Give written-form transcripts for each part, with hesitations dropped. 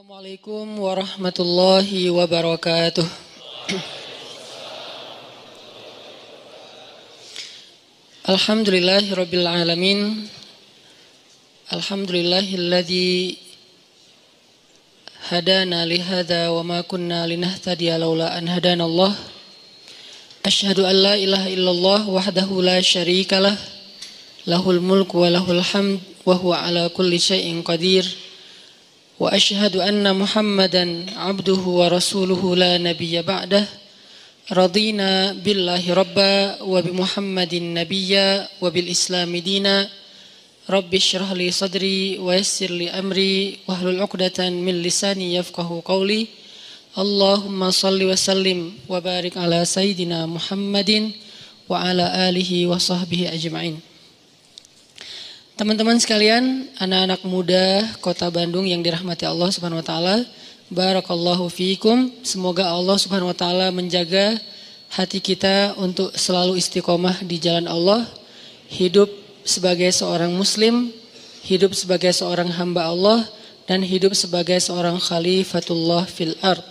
Assalamualaikum warahmatullahi wabarakatuh. Alhamdulillahirabbil alamin. Alhamdulillahilladzi hadana li hadza wa ma kunna linahtadiya laula an hadanallah. Asyhadu an la ilaha illallah wahdahu la syarikalah. Lahul mulku wa lahul hamd wa huwa ala kulli syai'in qadir. Wa asyhadu anna Muhammadan abduhu wa rasuluhu la nabiyya ba'dah. Radina billahi rabba wa bi Muhammadin nabiyya wa bil islami dina. Rabbi syrah li sadri wa yassir li amri wahlul 'uqdatan min lisani yafqahu qawli. Allahumma salli wa sallim wa barik ala sayyidina Muhammadin wa ala alihi wa sahbihi ajma'in. Teman-teman sekalian, anak-anak muda Kota Bandung yang dirahmati Allah Subhanahu wa taala, barakallahu fiikum. Semoga Allah Subhanahu wa taala menjaga hati kita untuk selalu istiqomah di jalan Allah, hidup sebagai seorang muslim, hidup sebagai seorang hamba Allah, dan hidup sebagai seorang khalifatullah fil ard.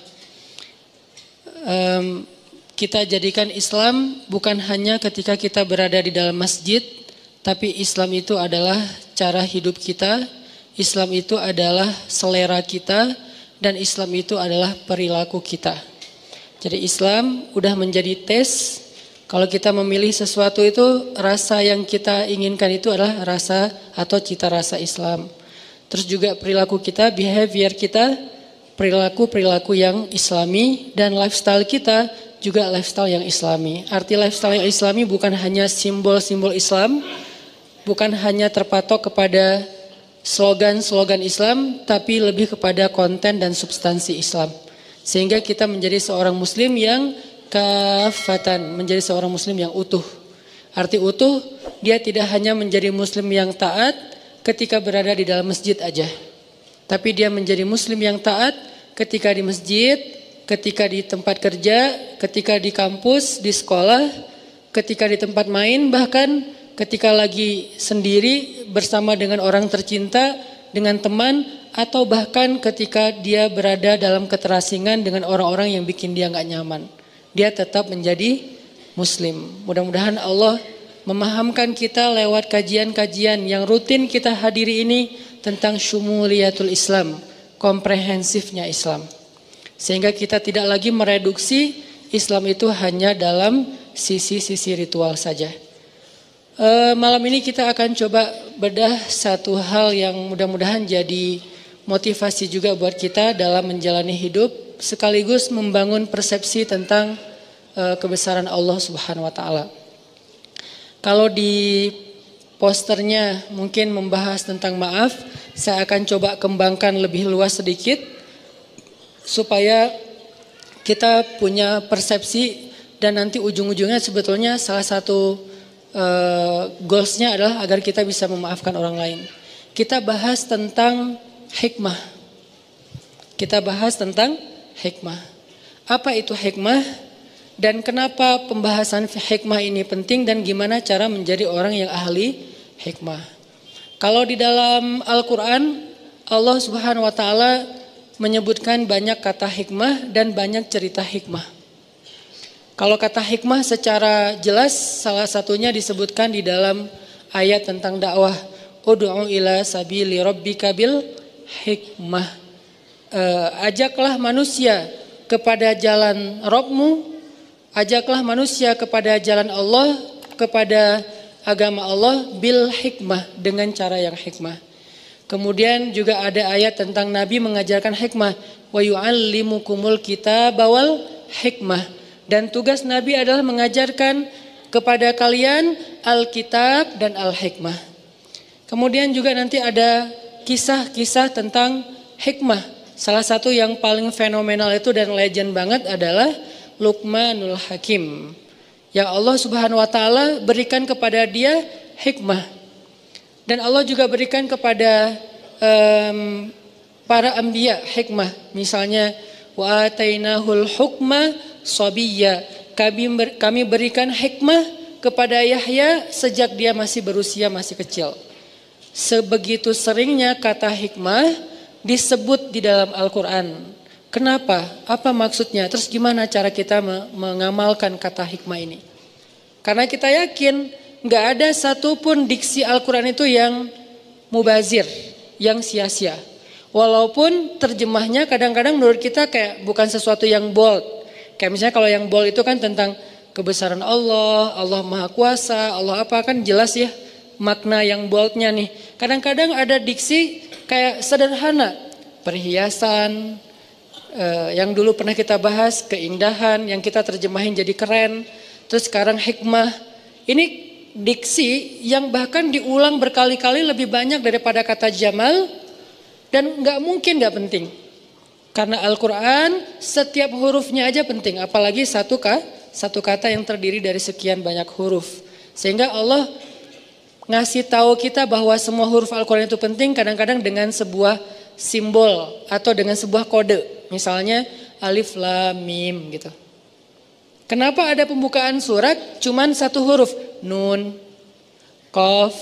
Kita jadikan Islam bukan hanya ketika kita berada di dalam masjid, tapi Islam itu adalah cara hidup kita, Islam itu adalah selera kita, dan Islam itu adalah perilaku kita. Jadi Islam udah menjadi tes. Kalau kita memilih sesuatu itu, rasa yang kita inginkan itu adalah rasa atau cita rasa Islam. Terus juga perilaku kita, behavior kita, perilaku yang Islami, dan lifestyle kita juga lifestyle yang Islami. Arti lifestyle yang Islami bukan hanya simbol-simbol Islam, bukan hanya terpatok kepada slogan-slogan Islam, tapi lebih kepada konten dan substansi Islam. Sehingga kita menjadi seorang muslim yang kafatan, menjadi seorang muslim yang utuh. Arti utuh, dia tidak hanya menjadi muslim yang taat ketika berada di dalam masjid aja. Tapi dia menjadi muslim yang taat ketika di masjid, ketika di tempat kerja, ketika di kampus, di sekolah, ketika di tempat main, bahkan ketika lagi sendiri bersama dengan orang tercinta, dengan teman, atau bahkan ketika dia berada dalam keterasingan dengan orang-orang yang bikin dia gak nyaman. Dia tetap menjadi muslim. Mudah-mudahan Allah memahamkan kita lewat kajian-kajian yang rutin kita hadiri ini tentang syumuliyatul Islam, komprehensifnya Islam. Sehingga kita tidak lagi mereduksi Islam itu hanya dalam sisi-sisi ritual saja. Malam ini kita akan coba bedah satu hal yang mudah-mudahan jadi motivasi juga buat kita dalam menjalani hidup, sekaligus membangun persepsi tentang kebesaran Allah Subhanahu wa taala. Kalau di posternya mungkin membahas tentang maaf, saya akan coba kembangkan lebih luas sedikit supaya kita punya persepsi, dan nanti ujung-ujungnya sebetulnya salah satu goalsnya adalah agar kita bisa memaafkan orang lain. Kita bahas tentang hikmah. Kita bahas tentang hikmah. Apa itu hikmah dan kenapa pembahasan hikmah ini penting, dan gimana cara menjadi orang yang ahli hikmah. Kalau di dalam Al-Quran, Allah Subhanahu wa taala menyebutkan banyak kata hikmah dan banyak cerita hikmah. Kalau kata hikmah secara jelas salah satunya disebutkan di dalam ayat tentang dakwah. Ud'u ila sabili rabbika bil hikmah. Ajaklah manusia kepada jalan Rabbmu, ajaklah manusia kepada jalan Allah, kepada agama Allah bil hikmah, dengan cara yang hikmah. Kemudian juga ada ayat tentang Nabi mengajarkan hikmah. Wa yu'allimukumul kitaba wal hikmah. Dan tugas Nabi adalah mengajarkan kepada kalian Alkitab dan Al-Hikmah. Kemudian juga nanti ada kisah-kisah tentang hikmah. Salah satu yang paling fenomenal itu dan legend banget adalah Luqmanul Hakim. Yang Allah Subhanahu wa taala berikan kepada dia hikmah. Dan Allah juga berikan kepada para anbiya hikmah. Misalnya wa atainahul hukma Sobiyya, kami berikan hikmah kepada Yahya sejak dia masih berusia masih kecil. Sebegitu seringnya kata hikmah disebut di dalam Al-Quran. Kenapa? Apa maksudnya? Terus gimana cara kita mengamalkan kata hikmah ini? Karena kita yakin gak ada satupun diksi Al-Quran itu yang mubazir, yang sia-sia. Walaupun terjemahnya kadang-kadang menurut kita kayak bukan sesuatu yang bold. Kayak misalnya kalau yang bold itu kan tentang kebesaran Allah, Allah Maha Kuasa, Allah apa, kan jelas ya makna yang boldnya nih. Kadang-kadang ada diksi kayak sederhana, perhiasan, yang dulu pernah kita bahas, keindahan, yang kita terjemahin jadi keren. Terus sekarang hikmah. Ini diksi yang bahkan diulang berkali-kali lebih banyak daripada kata jamal. Dan gak mungkin gak penting. Karena Al-Quran setiap hurufnya aja penting. Apalagi satu kata yang terdiri dari sekian banyak huruf. Sehingga Allah ngasih tahu kita bahwa semua huruf Al-Quran itu penting kadang-kadang dengan sebuah simbol atau dengan sebuah kode. Misalnya alif lam mim gitu. Kenapa ada pembukaan surat cuman satu huruf? Nun, qaf,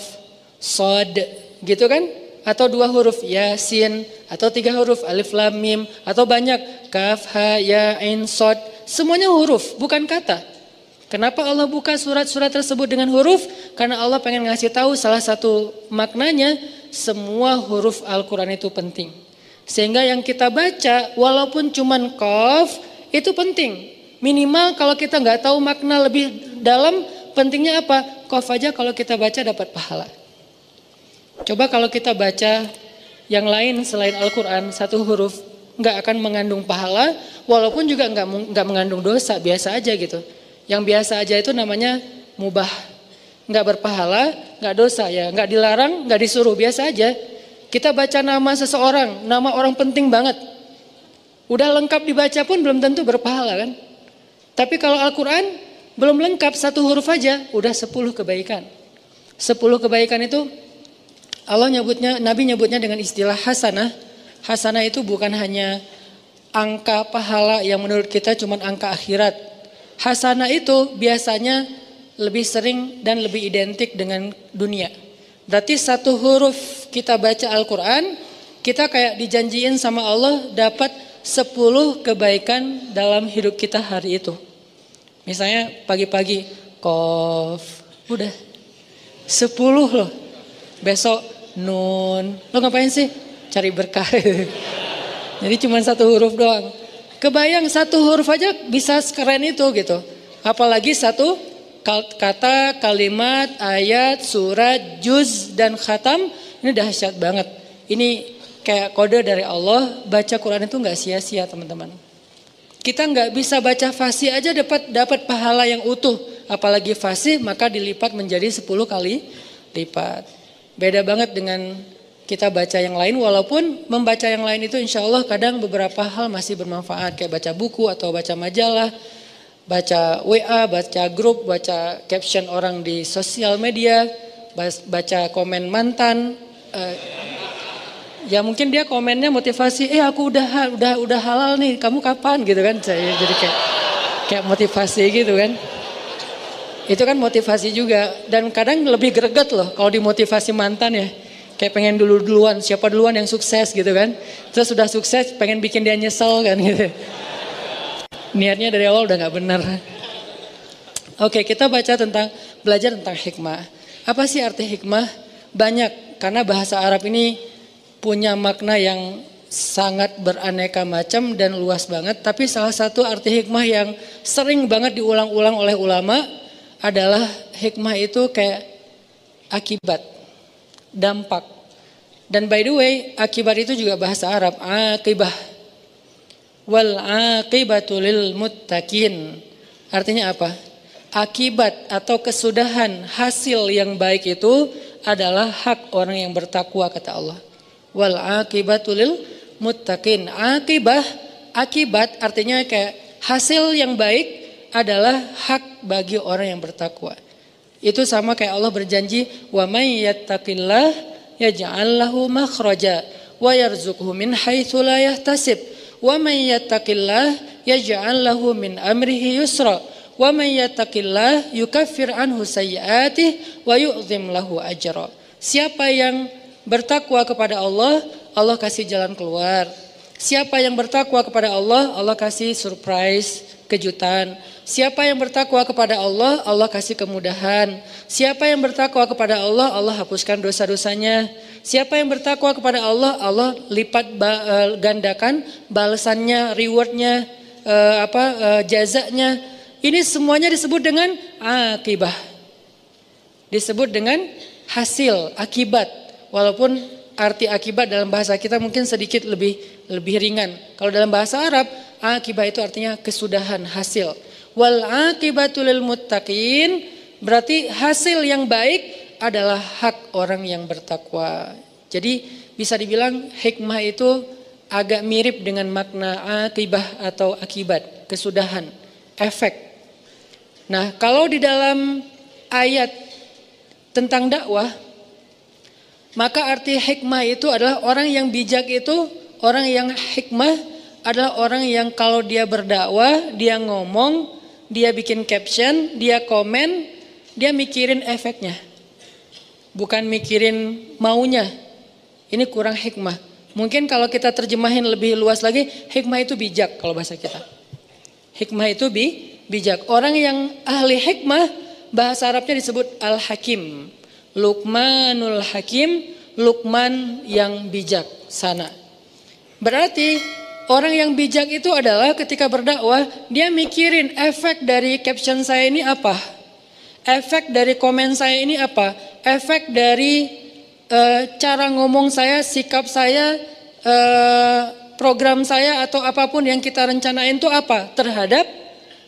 shad gitu kan? Atau dua huruf yasin, atau tiga huruf alif lam mim, atau banyak kaf, ha, ya, ain, shad. Semuanya huruf, bukan kata. Kenapa Allah buka surat-surat tersebut dengan huruf? Karena Allah pengen ngasih tahu salah satu maknanya, semua huruf Al-Quran itu penting. Sehingga yang kita baca walaupun cuman qaf itu penting. Minimal kalau kita nggak tahu makna lebih dalam, pentingnya apa? Qaf aja kalau kita baca dapat pahala. Coba kalau kita baca yang lain selain Al-Quran satu huruf nggak akan mengandung pahala, walaupun juga nggak mengandung dosa, biasa aja gitu. Yang biasa aja itu namanya mubah, nggak berpahala, nggak dosa ya, nggak dilarang, nggak disuruh, biasa aja. Kita baca nama seseorang, nama orang penting banget. Udah lengkap dibaca pun belum tentu berpahala kan. Tapi kalau Al-Quran belum lengkap satu huruf aja, udah 10 kebaikan. 10 kebaikan itu Allah nyebutnya, Nabi nyebutnya dengan istilah hasanah. Hasanah itu bukan hanya angka pahala yang menurut kita cuma angka akhirat. Hasanah itu biasanya lebih sering dan lebih identik dengan dunia. Berarti satu huruf kita baca Al-Quran, kita kayak dijanjiin sama Allah dapat 10 kebaikan dalam hidup kita hari itu. Misalnya pagi-pagi, qaf, udah 10 loh. Besok nun, lo ngapain sih? Cari berkah. Jadi cuma satu huruf doang. Kebayang satu huruf aja bisa sekeren itu gitu. Apalagi satu kata, kalimat, ayat, surat, juz, dan khatam, ini dahsyat banget. Ini kayak kode dari Allah, baca Quran itu gak sia-sia teman-teman. Kita gak bisa baca fasih aja dapat pahala yang utuh. Apalagi fasih maka dilipat menjadi 10 kali lipat. Beda banget dengan kita baca yang lain, walaupun membaca yang lain itu insya Allah kadang beberapa hal masih bermanfaat. Kayak baca buku atau baca majalah, baca WA, baca grup, baca caption orang di sosial media, baca komen mantan. Ya mungkin dia komennya motivasi, aku udah halal nih, kamu kapan gitu kan? Jadi kayak motivasi gitu kan. Itu kan motivasi juga, dan kadang lebih greget loh kalau dimotivasi mantan ya. Kayak pengen duluan, siapa duluan yang sukses gitu kan. Terus sudah sukses pengen bikin dia nyesel kan gitu. Niatnya dari awal udah gak benar. Oke, kita belajar tentang hikmah. Apa sih arti hikmah? Banyak, karena bahasa Arab ini punya makna yang sangat beraneka macam dan luas banget. Tapi salah satu arti hikmah yang sering banget diulang-ulang oleh ulama adalah hikmah itu kayak akibat, dampak. Dan by the way, akibat itu juga bahasa Arab, akibah. Wal aqibatu lil muttaqin. Artinya apa? Akibat atau kesudahan hasil yang baik itu adalah hak orang yang bertakwa, kata Allah. Wal aqibatu lil muttaqin. Akibat artinya kayak hasil yang baik adalah hak bagi orang yang bertakwa. Itu sama kayak Allah berjanji, wa may yattaqillah yaj'al lahu makhraja wa yarzuqhu min haitsu la yahtasib. Wa may yattaqillah yaj'al lahu min amrihi yusra. Wa may yattaqillah yukaffir anhu sayyi'atihi wa yu'zim lahu ajra. Siapa yang bertakwa kepada Allah, Allah kasih jalan keluar. Siapa yang bertakwa kepada Allah, Allah kasih surprise, kejutan. Siapa yang bertakwa kepada Allah, Allah kasih kemudahan. Siapa yang bertakwa kepada Allah, Allah hapuskan dosa-dosanya. Siapa yang bertakwa kepada Allah, Allah lipat gandakan balasannya, rewardnya, jazanya. Ini semuanya disebut dengan akibah. Disebut dengan hasil, akibat. Walaupun arti akibat dalam bahasa kita mungkin sedikit lebih ringan. Kalau dalam bahasa Arab, akibah itu artinya kesudahan, hasil. Wal akibatu lil muttaqin, berarti hasil yang baik adalah hak orang yang bertakwa. Jadi bisa dibilang hikmah itu agak mirip dengan makna akibah atau akibat, kesudahan, efek. Nah, kalau di dalam ayat tentang dakwah, maka arti hikmah itu adalah orang yang bijak itu, orang yang hikmah adalah orang yang kalau dia berdakwah, dia ngomong, dia bikin caption, dia komen, dia mikirin efeknya. Bukan mikirin maunya. Ini kurang hikmah. Mungkin kalau kita terjemahin lebih luas lagi, hikmah itu bijak kalau bahasa kita. Hikmah itu bijak. Orang yang ahli hikmah, bahasa Arabnya disebut al-hakim. Luqmanul Hakim, Luqman yang bijak sana. Berarti orang yang bijak itu adalah ketika berdakwah, dia mikirin efek dari caption saya ini apa? Efek dari komen saya ini apa? Efek dari cara ngomong saya, sikap saya, program saya atau apapun yang kita rencanain itu apa? Terhadap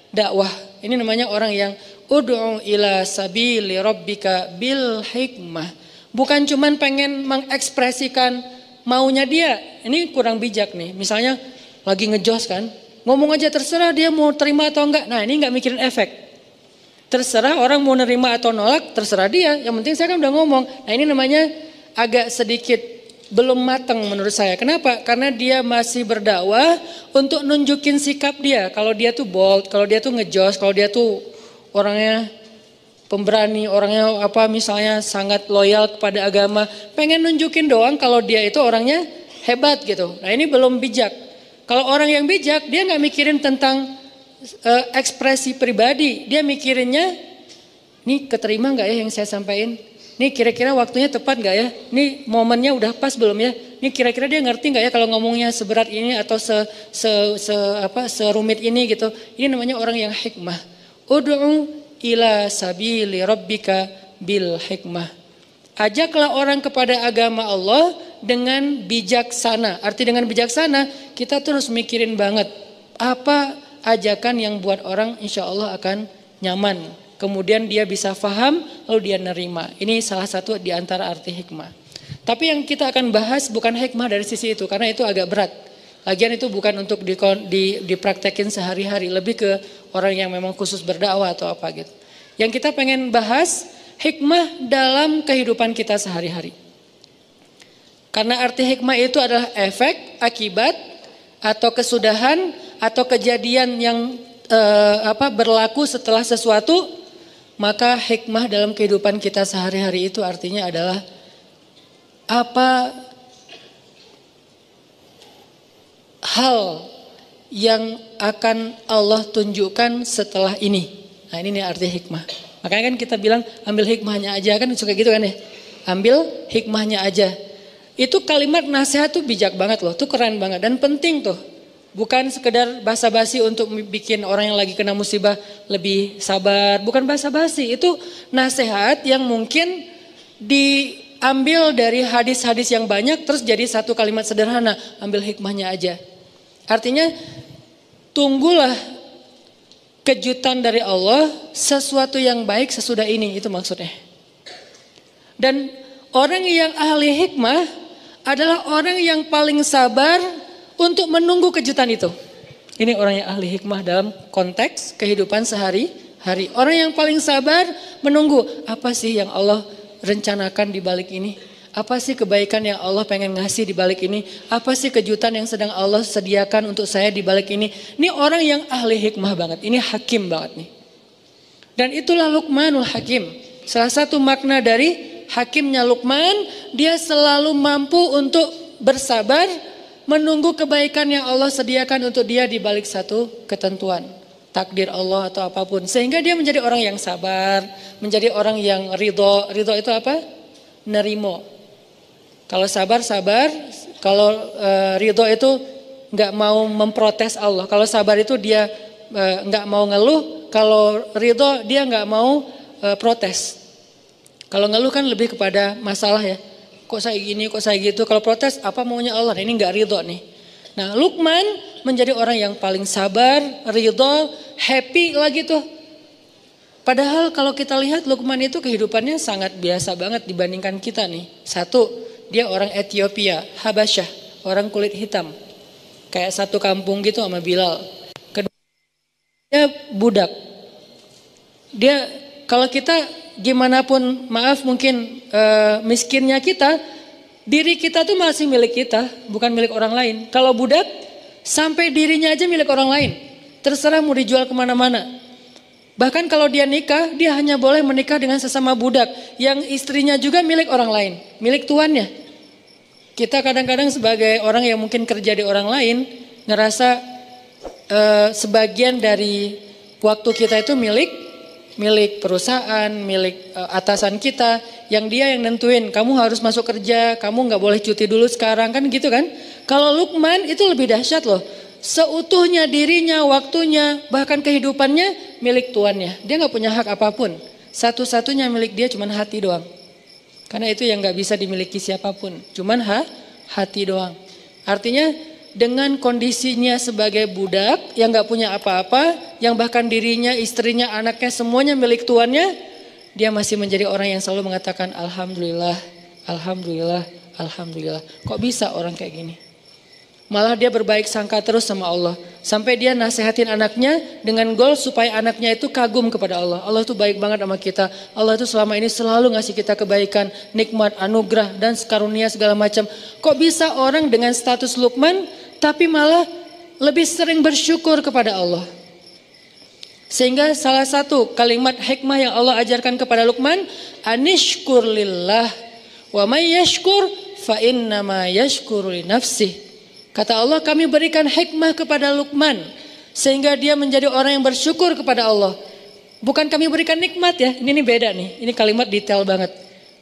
dakwah. Ini namanya orang yang ud'u ila sabili rabbika bil hikmah. Bukan cuman pengen mengekspresikan maunya dia. Ini kurang bijak nih. Misalnya lagi ngejos kan, ngomong aja terserah dia mau terima atau enggak. Nah, ini enggak mikirin efek. Terserah orang mau nerima atau nolak, terserah dia. Yang penting saya kan udah ngomong. Nah, ini namanya agak sedikit belum matang menurut saya. Kenapa? Karena dia masih berdakwah untuk nunjukin sikap dia. Kalau dia tuh bold, kalau dia tuh ngejos, kalau dia tuh orangnya pemberani, orangnya misalnya sangat loyal kepada agama, pengen nunjukin doang kalau dia itu orangnya hebat gitu. Nah, ini belum bijak. Kalau orang yang bijak, dia nggak mikirin tentang ekspresi pribadi, dia mikirinnya, nih keterima nggak ya yang saya sampaikan? Nih kira-kira waktunya tepat nggak ya? Nih momennya udah pas belum ya? Nih kira-kira dia ngerti nggak ya kalau ngomongnya seberat ini atau serumit ini gitu? Ini namanya orang yang hikmah. Ud'u ila sabili rabbika bil hikmah. Ajaklah orang kepada agama Allah dengan bijaksana. Arti dengan bijaksana, kita terus mikirin banget apa ajakan yang buat orang insya Allah akan nyaman. Kemudian dia bisa faham, lalu dia nerima. Ini salah satu di antara arti hikmah. Tapi yang kita akan bahas bukan hikmah dari sisi itu, karena itu agak berat. Lagian itu bukan untuk dipraktekin sehari-hari, lebih ke orang yang memang khusus berdakwah atau apa gitu. Yang kita pengen bahas hikmah dalam kehidupan kita sehari-hari. Karena arti hikmah itu adalah efek, akibat, atau kesudahan, atau kejadian yang berlaku setelah sesuatu. Maka hikmah dalam kehidupan kita sehari-hari itu artinya adalah apa hal yang akan Allah tunjukkan setelah ini. Nah, ini nih arti hikmah. Makanya kan kita bilang ambil hikmahnya aja, kan suka gitu kan ya. Ambil hikmahnya aja. Itu kalimat nasihat tuh bijak banget loh, tuh keren banget dan penting tuh. Bukan sekedar basa-basi untuk bikin orang yang lagi kena musibah lebih sabar. Bukan basa-basi, itu nasihat yang mungkin diambil dari hadis-hadis yang banyak terus jadi satu kalimat sederhana. Ambil hikmahnya aja. Artinya tunggulah kejutan dari Allah, sesuatu yang baik sesudah ini, itu maksudnya. Dan orang yang ahli hikmah adalah orang yang paling sabar untuk menunggu kejutan itu. Ini orang yang ahli hikmah dalam konteks kehidupan sehari-hari. Orang yang paling sabar menunggu, apa sih yang Allah rencanakan di balik ini? Apa sih kebaikan yang Allah pengen ngasih di balik ini? Apa sih kejutan yang sedang Allah sediakan untuk saya di balik ini? Ini orang yang ahli hikmah banget, ini hakim banget nih. Dan itulah Luqmanul Hakim. Salah satu makna dari hakimnya Luqman, dia selalu mampu untuk bersabar menunggu kebaikan yang Allah sediakan untuk dia di balik satu ketentuan, takdir Allah atau apapun. Sehingga dia menjadi orang yang sabar, menjadi orang yang ridho. Ridho itu apa? Nerimo. Kalau sabar, kalau ridho itu nggak mau memprotes Allah. Kalau sabar itu dia nggak mau ngeluh, kalau ridho dia nggak mau protes. Kalau ngeluh kan lebih kepada masalah ya. Kok saya gini, kok saya gitu. Kalau protes, apa maunya Allah? Ini nggak ridho nih. Nah, Luqman menjadi orang yang paling sabar, ridho, happy lagi tuh. Padahal kalau kita lihat Luqman itu kehidupannya sangat biasa banget dibandingkan kita nih. Satu, dia orang Ethiopia, Habasyah, orang kulit hitam. Kayak satu kampung gitu sama Bilal. Kedua, dia budak. Dia, kalau kita gimana pun maaf mungkin miskinnya kita, diri kita tuh masih milik kita, bukan milik orang lain. Kalau budak sampai dirinya aja milik orang lain, terserah mau dijual kemana-mana. Bahkan kalau dia nikah, dia hanya boleh menikah dengan sesama budak yang istrinya juga milik orang lain, milik tuannya. Kita kadang-kadang sebagai orang yang mungkin kerja di orang lain ngerasa sebagian dari waktu kita itu milik perusahaan, milik atasan kita, yang dia yang nentuin kamu harus masuk kerja, kamu nggak boleh cuti dulu sekarang, kan gitu kan. Kalau Luqman itu lebih dahsyat loh, seutuhnya dirinya, waktunya, bahkan kehidupannya milik tuannya. Dia nggak punya hak apapun, satu-satunya milik dia cuma hati doang. Karena itu yang nggak bisa dimiliki siapapun, cuman hati doang. Artinya dengan kondisinya sebagai budak yang gak punya apa-apa, yang bahkan dirinya, istrinya, anaknya semuanya milik tuannya, dia masih menjadi orang yang selalu mengatakan Alhamdulillah, Alhamdulillah, Alhamdulillah. Kok bisa orang kayak gini? Malah dia berbaik sangka terus sama Allah. Sampai dia nasihatin anaknya dengan goal supaya anaknya itu kagum kepada Allah. Allah itu baik banget sama kita. Allah itu selama ini selalu ngasih kita kebaikan, nikmat, anugerah, dan karunia segala macam. Kok bisa orang dengan status Luqman tapi malah lebih sering bersyukur kepada Allah? Sehingga salah satu kalimat hikmah yang Allah ajarkan kepada Luqman, anishkur lillah wa may yashkur fa innama yashkuru li nafsih. Kata Allah, kami berikan hikmah kepada Luqman sehingga dia menjadi orang yang bersyukur kepada Allah. Bukan kami berikan nikmat ya, ini beda nih, ini kalimat detail banget.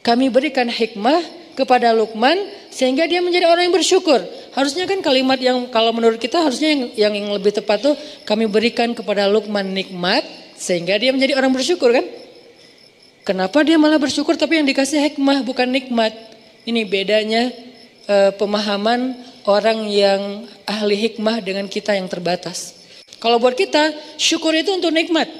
Kami berikan hikmah kepada Luqman sehingga dia menjadi orang yang bersyukur. Harusnya kan kalimat yang kalau menurut kita harusnya yang lebih tepat tuh, kami berikan kepada Luqman nikmat sehingga dia menjadi orang bersyukur kan. Kenapa dia malah bersyukur tapi yang dikasih hikmah bukan nikmat? Ini bedanya pemahaman orang yang ahli hikmah dengan kita yang terbatas. Kalau buat kita, syukur itu untuk nikmat.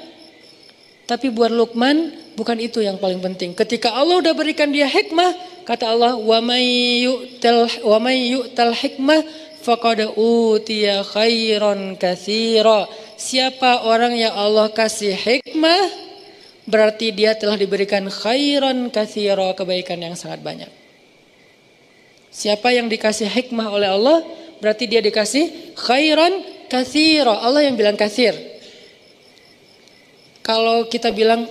Tapi buat Luqman, bukan itu yang paling penting. Ketika Allah udah berikan dia hikmah, kata Allah, wa may yu'tal hikmah faqad utiya khairan katsira. Siapa orang yang Allah kasih hikmah, berarti dia telah diberikan khairan katsira, kebaikan yang sangat banyak. Siapa yang dikasih hikmah oleh Allah, berarti dia dikasih khairan katsira. Allah yang bilang katsir. Kalau kita bilang,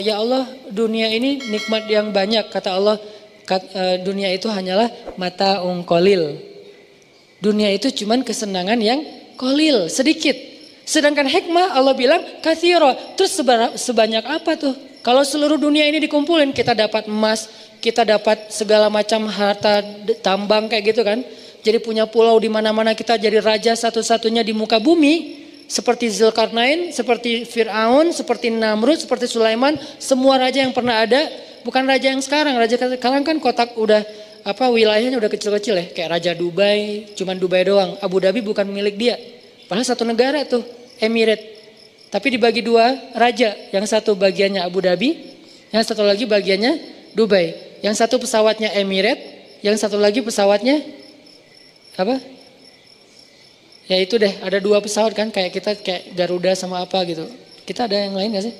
ya Allah dunia ini nikmat yang banyak. Kata Allah, dunia itu hanyalah mata'un qalil. Dunia itu cuman kesenangan yang qalil, sedikit. Sedangkan hikmah Allah bilang katsira. Terus sebanyak apa tuh? Kalau seluruh dunia ini dikumpulin, kita dapat emas, kita dapat segala macam harta tambang kayak gitu kan. Jadi punya pulau di mana-mana, kita jadi raja satu-satunya di muka bumi. Seperti Zulkarnain, seperti Fir'aun, seperti Namrud, seperti Sulaiman. Semua raja yang pernah ada, bukan raja yang sekarang. Raja sekarang kan kotak udah wilayahnya udah kecil-kecil ya. Kayak Raja Dubai, cuman Dubai doang. Abu Dhabi bukan milik dia. Padahal satu negara tuh, Emirat. Tapi dibagi dua raja. Yang satu bagiannya Abu Dhabi, yang satu lagi bagiannya Dubai. Yang satu pesawatnya Emirat, yang satu lagi pesawatnya apa? Ya itu deh, ada dua pesawat kan, kayak kita kayak Garuda sama apa gitu. Kita ada yang lain gak sih?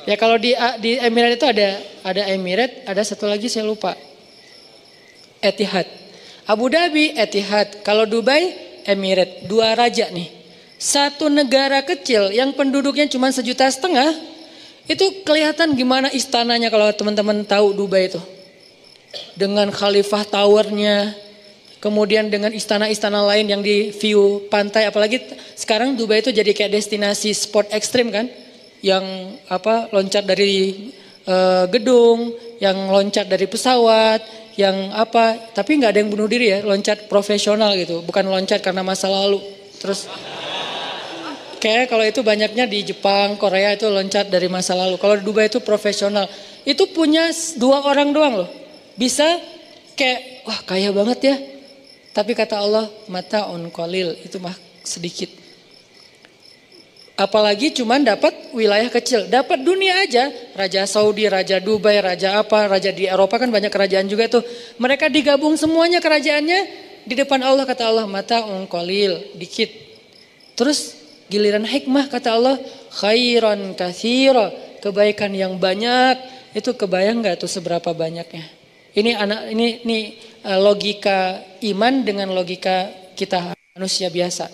Ya kalau di Emirat itu ada Emirat, ada satu lagi saya lupa. Etihad. Abu Dhabi Etihad, kalau Dubai Emirat, dua raja nih. Satu negara kecil yang penduduknya cuma 1,5 juta, itu kelihatan gimana istananya kalau teman-teman tahu Dubai itu. dengan Khalifah Towernya, kemudian dengan istana-istana lain yang di view pantai, apalagi sekarang Dubai itu jadi kayak destinasi sport ekstrim kan, yang loncat dari gedung, yang loncat dari pesawat, yang tapi nggak ada yang bunuh diri ya, loncat profesional gitu, bukan loncat karena masa lalu. Terus kayak kalau itu banyaknya di Jepang, Korea itu loncat dari masa lalu. Kalau di Dubai itu profesional. Itu punya 2 orang doang loh. Bisa kayak wah kaya banget ya. Tapi kata Allah mata on qalil, itu mah sedikit. Apalagi cuman dapat wilayah kecil, dapat dunia aja. Raja Saudi, Raja Dubai, Raja Raja di Eropa kan banyak kerajaan juga tuh. Mereka digabung semuanya kerajaannya di depan Allah, kata Allah mata on qalil, dikit. Terus giliran hikmah kata Allah khairan katsira, kebaikan yang banyak. Itu kebayang nggak tuh seberapa banyaknya? Ini logika iman dengan logika kita manusia biasa.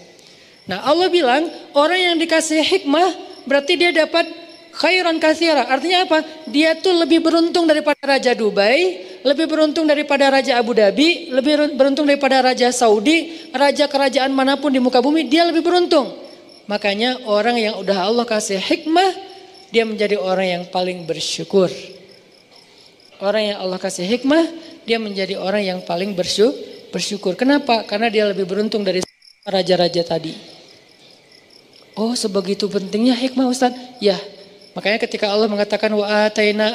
Nah Allah bilang orang yang dikasih hikmah berarti dia dapat khairan katsira. Artinya apa? Dia tuh lebih beruntung daripada Raja Dubai, lebih beruntung daripada Raja Abu Dhabi, lebih beruntung daripada Raja Saudi, raja kerajaan manapun di muka bumi, dia lebih beruntung. Makanya orang yang udah Allah kasih hikmah, dia menjadi orang yang paling bersyukur. Orang yang Allah kasih hikmah, dia menjadi orang yang paling bersyukur. Kenapa? Karena dia lebih beruntung dari raja-raja tadi. Oh, sebegitu pentingnya hikmah Ustaz? Ya. Makanya ketika Allah mengatakan wa ataina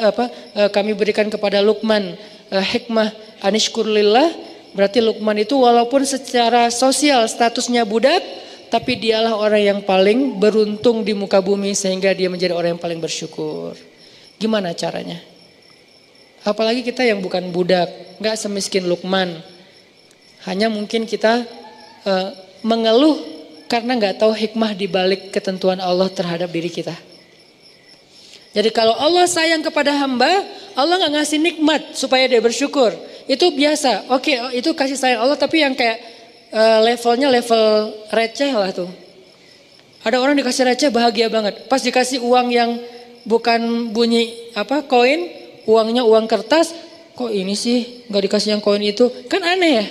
kami berikan kepada Luqman hikmah anishkur lillah, berarti Luqman itu walaupun secara sosial statusnya budak, tapi dialah orang yang paling beruntung di muka bumi sehingga dia menjadi orang yang paling bersyukur. Gimana caranya? Apalagi kita yang bukan budak, gak semiskin Luqman. Hanya mungkin kita mengeluh karena gak tahu hikmah dibalik ketentuan Allah terhadap diri kita. Jadi kalau Allah sayang kepada hamba, Allah gak ngasih nikmat supaya dia bersyukur. Itu biasa, oke itu kasih sayang Allah, tapi yang kayak levelnya level receh lah tuh. Ada orang dikasih receh bahagia banget. Pas dikasih uang yang bukan bunyi koin, uangnya uang kertas, kok ini sih gak dikasih yang koin itu, kan aneh ya.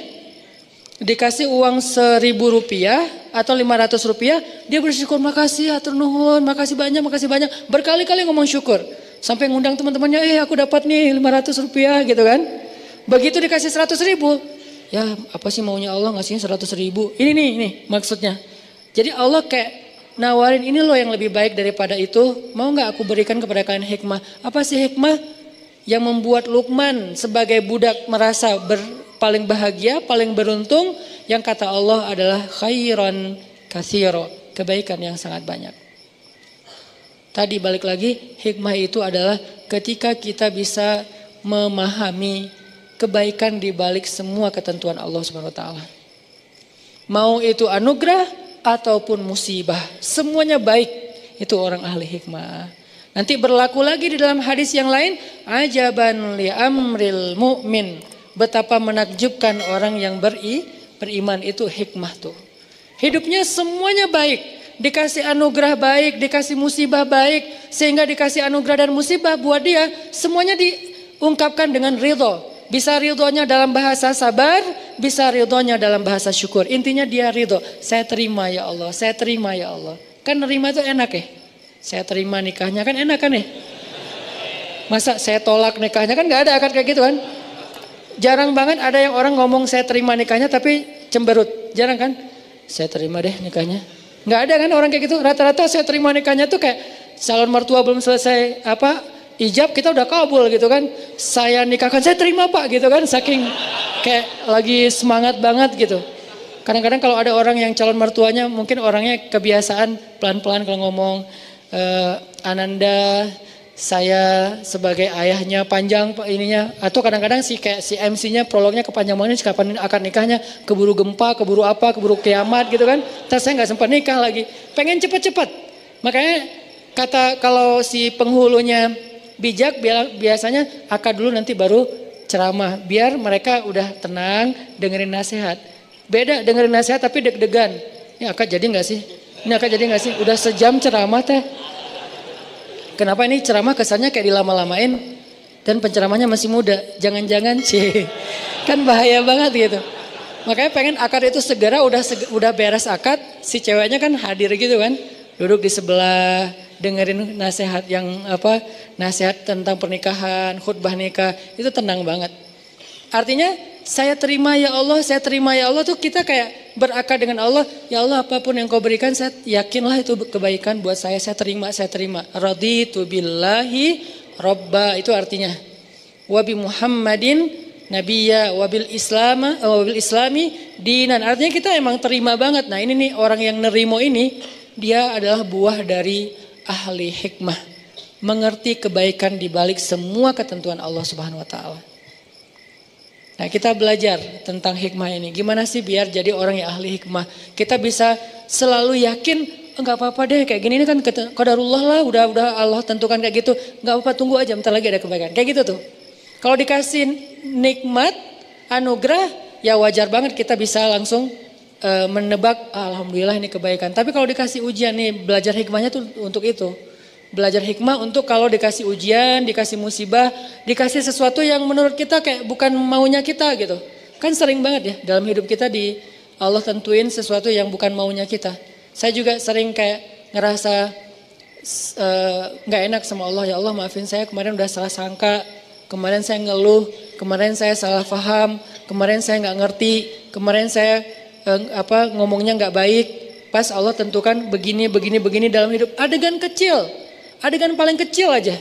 Dikasih uang 1.000 rupiah atau 500 rupiah, dia bersyukur, makasih hatur nuhun, makasih banyak, berkali-kali ngomong syukur. Sampai ngundang teman-temannya, aku dapat nih 500 rupiah gitu kan. Begitu dikasih 100.000, ya apa sih maunya Allah ngasihnya 100.000. Ini nih maksudnya. Jadi Allah kayak nawarin, ini loh yang lebih baik daripada itu, mau gak aku berikan kepada kalian hikmah. Apa sih hikmah? Yang membuat Luqman sebagai budak merasa paling bahagia, paling beruntung, yang kata Allah adalah khairan katsira, kebaikan yang sangat banyak. Tadi balik lagi, hikmah itu adalah ketika kita bisa memahami kebaikan di balik semua ketentuan Allah Subhanahu wa taala. Mau itu anugerah ataupun musibah, semuanya baik, itu orang ahli hikmah. Nanti berlaku lagi di dalam hadis yang lain, ajaban li amril mu'min, betapa menakjubkan orang yang beriman, itu hikmah tuh. Hidupnya semuanya baik, dikasih anugerah baik, dikasih musibah baik, sehingga dikasih anugerah dan musibah buat dia semuanya diungkapkan dengan ridho. Bisa ridhonya dalam bahasa sabar, bisa ridhonya dalam bahasa syukur. Intinya dia ridho, saya terima ya Allah, saya terima ya Allah. Kan nerima itu enak ya. Saya terima nikahnya kan enak kan ya. Masa saya tolak nikahnya kan gak ada akad kayak gitu kan. Jarang banget ada yang orang ngomong saya terima nikahnya tapi cemberut. Jarang kan. Saya terima deh nikahnya. Gak ada kan orang kayak gitu. Rata-rata saya terima nikahnya tuh kayak calon mertua belum selesai ijab kita udah kabul gitu kan. Saya nikahkan, saya terima Pak gitu kan. Saking kayak lagi semangat banget gitu. Kadang-kadang kalau ada orang yang calon mertuanya mungkin orangnya kebiasaan pelan-pelan kalau ngomong. Ananda, saya sebagai ayahnya panjang ininya, atau kadang-kadang si MC-nya prolognya kepanjang banget, kapan akan nikahnya, keburu gempa, keburu apa, keburu kiamat gitu kan. Terus saya nggak sempat nikah lagi, pengen cepet-cepet. Makanya kalau si penghulunya bijak biasanya akad dulu nanti baru ceramah, biar mereka udah tenang dengerin nasihat. Beda dengerin nasihat tapi deg-degan. Ini akad jadi nggak sih? Ini akad jadi gak sih? Udah sejam ceramah teh. Kenapa ini ceramah kesannya kayak dilama-lamain? dan penceramahnya masih muda. Jangan-jangan kan bahaya banget gitu. Makanya pengen akad itu segera udah beres akad, si ceweknya kan hadir gitu kan. Duduk di sebelah, dengerin nasihat nasihat tentang pernikahan, khutbah nikah, itu tenang banget. Artinya saya terima ya Allah tuh kita kayak berakad dengan Allah. Ya Allah apapun yang kau berikan saya yakinlah itu kebaikan buat saya terima. Raditu billahi robba, itu artinya. Wa bi Muhammadin Nabiya wabil islami dinan. Artinya kita emang terima banget. Nah ini nih orang yang nerimo ini, dia adalah buah dari ahli hikmah. Mengerti kebaikan di balik semua ketentuan Allah Subhanahu wa taala. Nah kita belajar tentang hikmah ini. Gimana sih biar jadi orang yang ahli hikmah. Kita bisa selalu yakin, enggak apa-apa deh kayak gini, ini kan qadarullah lah, udah Allah tentukan kayak gitu. Enggak apa-apa, tunggu aja bentar lagi ada kebaikan. Kayak gitu tuh. Kalau dikasih nikmat, anugerah, ya wajar banget kita bisa langsung menebak, alhamdulillah ini kebaikan. Tapi kalau dikasih ujian nih, belajar hikmahnya tuh untuk itu. Belajar hikmah untuk kalau dikasih ujian, dikasih musibah, dikasih sesuatu yang menurut kita kayak bukan maunya kita gitu. Kan sering banget ya dalam hidup kita Allah tentuin sesuatu yang bukan maunya kita. Saya juga sering kayak ngerasa gak enak sama Allah. Ya Allah maafin saya, kemarin udah salah sangka. Kemarin saya ngeluh, kemarin saya salah paham, kemarin saya nggak ngerti, kemarin saya ngomongnya nggak baik. Pas Allah tentukan begini dalam hidup. Adegan paling kecil aja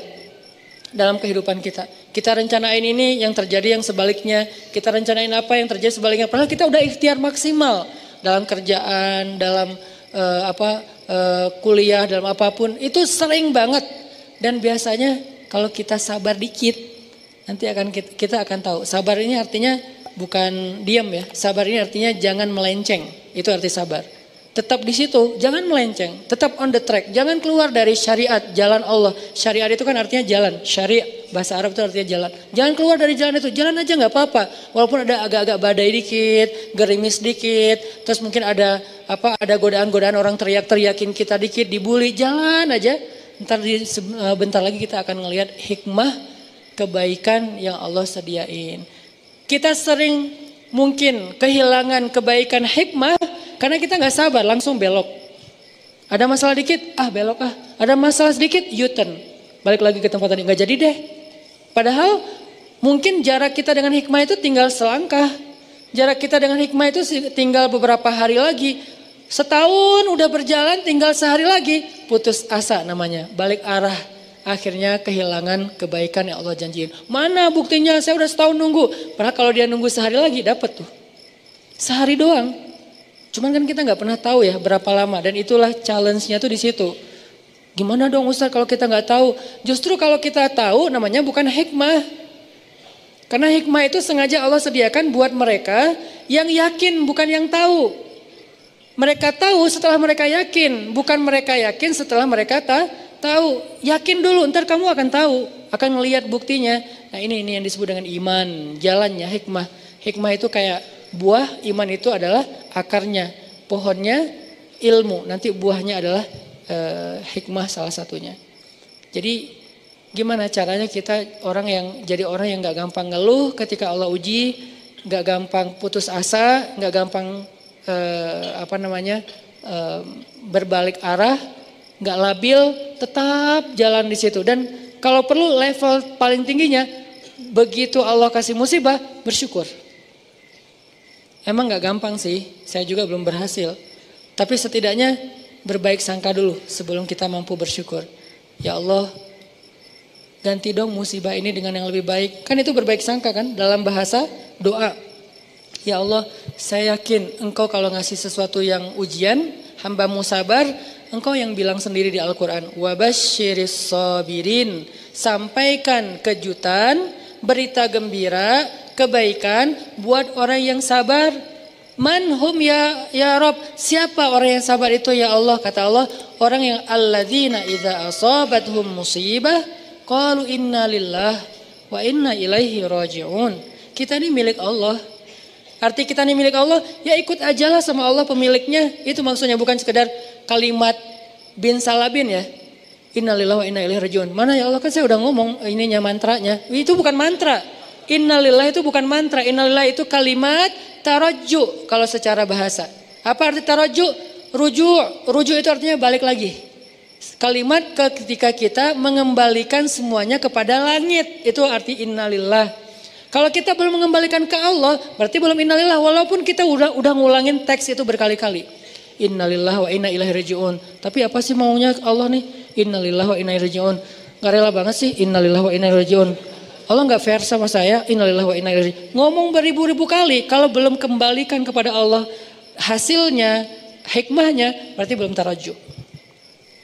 dalam kehidupan kita. Kita rencanain ini, yang terjadi yang sebaliknya. Kita rencanain apa yang terjadi sebaliknya. Padahal kita udah ikhtiar maksimal dalam kerjaan, dalam kuliah, dalam apapun. Itu sering banget. Dan biasanya kalau kita sabar dikit, nanti kita akan tahu. Sabar ini artinya bukan diam ya. Sabar ini artinya jangan melenceng. Itu arti sabar. Tetap di situ, jangan melenceng. Tetap on the track. Jangan keluar dari syariat, jalan Allah. Syariat itu kan artinya jalan. Syariat bahasa Arab itu artinya jalan. Jangan keluar dari jalan itu. Jalan aja nggak apa-apa. Walaupun ada agak-agak badai dikit, gerimis dikit, terus mungkin ada godaan-godaan orang teriak-teriakin kita dikit, dibully, jalan aja. Bentar lagi kita akan ngelihat hikmah kebaikan yang Allah sediain. Kita sering mungkin kehilangan kebaikan hikmah karena kita nggak sabar, langsung belok. Ada masalah dikit, belok . Ada masalah sedikit, U-turn. Balik lagi ke tempat tadi, nggak jadi deh. Padahal mungkin jarak kita dengan hikmah itu tinggal selangkah. Jarak kita dengan hikmah itu tinggal beberapa hari lagi. Setahun udah berjalan, tinggal sehari lagi, putus asa namanya, balik arah. Akhirnya kehilangan kebaikan yang Allah janjiin. Mana buktinya, saya udah setahun nunggu. Padahal kalau dia nunggu sehari lagi dapat tuh. Sehari doang. Cuman kan kita nggak pernah tahu ya berapa lama. Dan itulah challenge-nya tuh di situ. Gimana dong Ustaz kalau kita nggak tahu? Justru kalau kita tahu namanya bukan hikmah. Karena hikmah itu sengaja Allah sediakan buat mereka yang yakin, bukan yang tahu. Mereka tahu setelah mereka yakin. Bukan mereka yakin setelah mereka tahu, yakin dulu, ntar kamu akan tahu, akan melihat buktinya. Nah ini yang disebut dengan iman, jalannya hikmah. Hikmah itu kayak buah, iman itu adalah akarnya, pohonnya ilmu, nanti buahnya adalah hikmah salah satunya. Jadi gimana caranya kita jadi orang yang gak gampang ngeluh ketika Allah uji, gak gampang putus asa, gak gampang berbalik arah, nggak labil, tetap jalan di situ. Dan kalau perlu level paling tingginya, begitu Allah kasih musibah, bersyukur. Emang nggak gampang sih, saya juga belum berhasil. Tapi setidaknya berbaik sangka dulu sebelum kita mampu bersyukur. Ya Allah, ganti dong musibah ini dengan yang lebih baik. Kan itu berbaik sangka kan dalam bahasa doa. Ya Allah, saya yakin Engkau kalau ngasih sesuatu yang ujian, hamba-Mu sabar. Engkau yang bilang sendiri di Al-Quran, wabasyiris sabirin, sampaikan kejutan, berita gembira, kebaikan buat orang yang sabar. Manhum ya Rob, siapa orang yang sabar itu ya Allah? Kata Allah, orang yang alladzina idza asabathum musibah qalu inna lillah wa inna ilaihi raji'un. Kita ini milik Allah. Arti kita ini milik Allah, ya ikut ajalah sama Allah pemiliknya. Itu maksudnya, bukan sekedar kalimat bin salabin ya. Innalillahi wa inna ilaihi rajiun. Mana ya Allah, kan saya udah ngomong ininya mantranya. Itu bukan mantra. Innalillahi itu bukan mantra. Innalillahi itu kalimat tarajju kalau secara bahasa. Apa arti tarajju? Rujuk. Rujuk itu artinya balik lagi. Kalimat ketika kita mengembalikan semuanya kepada langit. Itu arti innalillah. Kalau kita belum mengembalikan ke Allah, berarti belum innalillah. Walaupun kita udah ngulangin teks itu berkali-kali. Innalillah wa inna ilaihi rajiun. Tapi apa sih maunya Allah nih? Innalillah wa inna ilaihi rajiun. Gak rela banget sih innalillah wa inna ilaihi rajiun. Allah gak fair sama saya. Innalillah wa inna ilaihi rajiun. Ngomong beribu-ribu kali, kalau belum kembalikan kepada Allah hasilnya, hikmahnya, berarti belum taraju.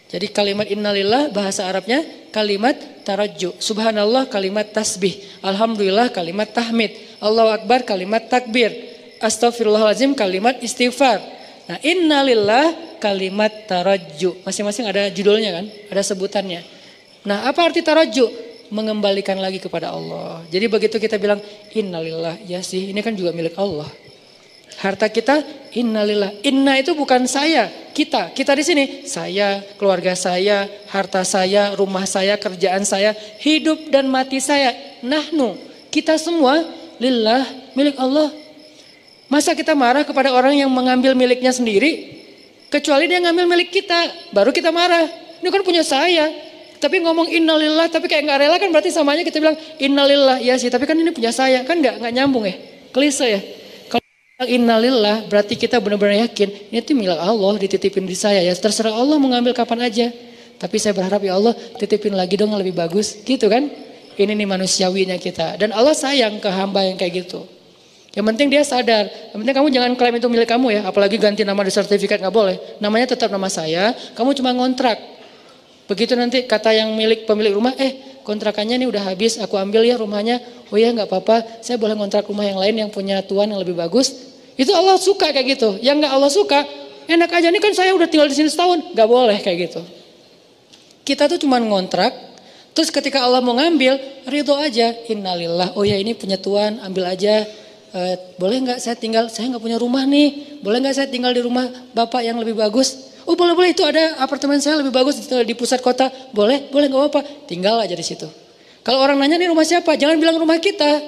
Jadi kalimat innalillah bahasa Arabnya kalimat taraju. Subhanallah kalimat tasbih. Alhamdulillah kalimat tahmid. Allahu Akbar kalimat takbir. Astaghfirullahaladzim kalimat istighfar. Nah, innalillah kalimat tarajju. Masing-masing ada judulnya kan, ada sebutannya. Nah, apa arti tarajju? Mengembalikan lagi kepada Allah. Jadi begitu kita bilang innalillah, ya sih, ini kan juga milik Allah. Harta kita innalillah. Inna itu bukan saya, kita. Kita di sini, saya, keluarga saya, harta saya, rumah saya, kerjaan saya, hidup dan mati saya. Nahnu, kita semua lillah, milik Allah. Masa kita marah kepada orang yang mengambil miliknya sendiri? Kecuali dia ngambil milik kita, baru kita marah. Ini kan punya saya. Tapi ngomong innalillah, tapi kayak gak rela kan berarti samanya kita bilang innalillah. Ya sih, tapi kan ini punya saya. Kan gak nyambung ya, klise ya. Kalau innalillah berarti kita benar-benar yakin, ini tuh milik Allah, dititipin di saya ya. Terserah Allah mau ngambil kapan aja. Tapi saya berharap ya Allah titipin lagi dong yang lebih bagus. Gitu kan. Ini nih manusiawinya kita. Dan Allah sayang ke hamba yang kayak gitu. Yang penting dia sadar, yang penting kamu jangan klaim itu milik kamu ya, apalagi ganti nama di sertifikat gak boleh. Namanya tetap nama saya, kamu cuma ngontrak. Begitu nanti kata yang pemilik rumah, kontrakannya nih udah habis, aku ambil ya rumahnya. Oh ya gak apa-apa, saya boleh ngontrak rumah yang lain yang punya tuan yang lebih bagus. Itu Allah suka kayak gitu. Yang gak Allah suka, enak aja nih kan saya udah tinggal di sini setahun, gak boleh kayak gitu. Kita tuh cuma ngontrak, terus ketika Allah mau ngambil, ridho aja. Innalillah, oh ya ini punya tuan, ambil aja. Boleh nggak saya tinggal, saya nggak punya rumah nih, boleh nggak saya tinggal di rumah bapak yang lebih bagus? Oh boleh, itu ada apartemen saya lebih bagus di pusat kota, boleh nggak apa-apa, tinggal aja di situ. Kalau orang nanya nih rumah siapa, jangan bilang rumah kita,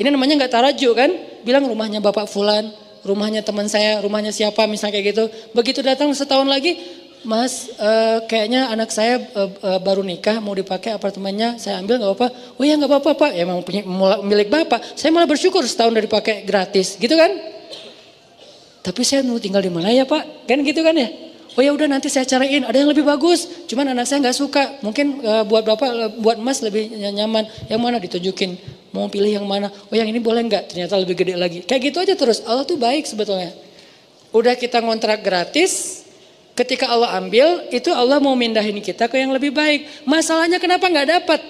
ini namanya nggak taraju kan, bilang rumahnya bapak fulan, rumahnya teman saya, rumahnya siapa misalnya kayak gitu. Begitu datang setahun lagi, Mas, kayaknya anak saya baru nikah, mau dipakai apartemennya, saya ambil nggak apa-apa. Oh ya nggak apa-apa Pak, emang milik Bapak. Saya malah bersyukur setahun dari dipakai gratis, gitu kan? Tapi saya mau tinggal di mana ya Pak? Kan gitu kan ya? Oh ya udah nanti saya cariin, ada yang lebih bagus. Cuman anak saya nggak suka, mungkin buat Bapak, buat Mas lebih nyaman. Yang mana ditunjukin? Mau pilih yang mana? Oh yang ini boleh nggak? Ternyata lebih gede lagi. Kayak gitu aja terus. Allah tuh baik sebetulnya. Udah kita ngontrak gratis. Ketika Allah ambil, itu Allah mau mindahin kita ke yang lebih baik. Masalahnya kenapa nggak dapat?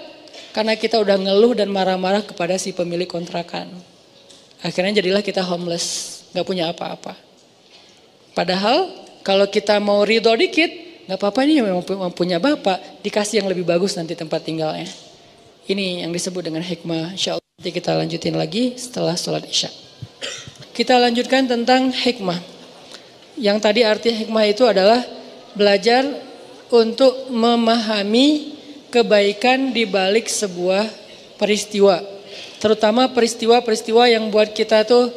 Karena kita udah ngeluh dan marah-marah kepada si pemilik kontrakan. Akhirnya jadilah kita homeless, nggak punya apa-apa. Padahal kalau kita mau ridho dikit, nggak apa-apa ini memang punya bapak, dikasih yang lebih bagus nanti tempat tinggalnya. Ini yang disebut dengan hikmah. Insya Allah nanti kita lanjutin lagi setelah sholat isya. Kita lanjutkan tentang hikmah. Yang tadi arti hikmah itu adalah belajar untuk memahami kebaikan di balik sebuah peristiwa. Terutama peristiwa-peristiwa yang buat kita tuh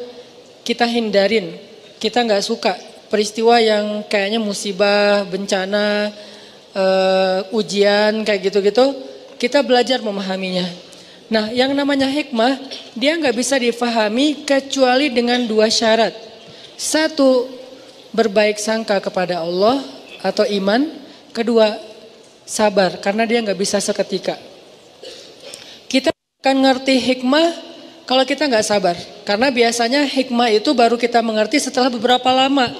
kita hindarin. Kita nggak suka peristiwa yang kayaknya musibah, bencana, ujian kayak gitu-gitu. Kita belajar memahaminya. Nah yang namanya hikmah dia nggak bisa difahami kecuali dengan dua syarat. Satu, berbaik sangka kepada Allah atau iman. Kedua, sabar karena dia nggak bisa seketika. Kita akan ngerti hikmah kalau kita nggak sabar. Karena biasanya hikmah itu baru kita mengerti setelah beberapa lama.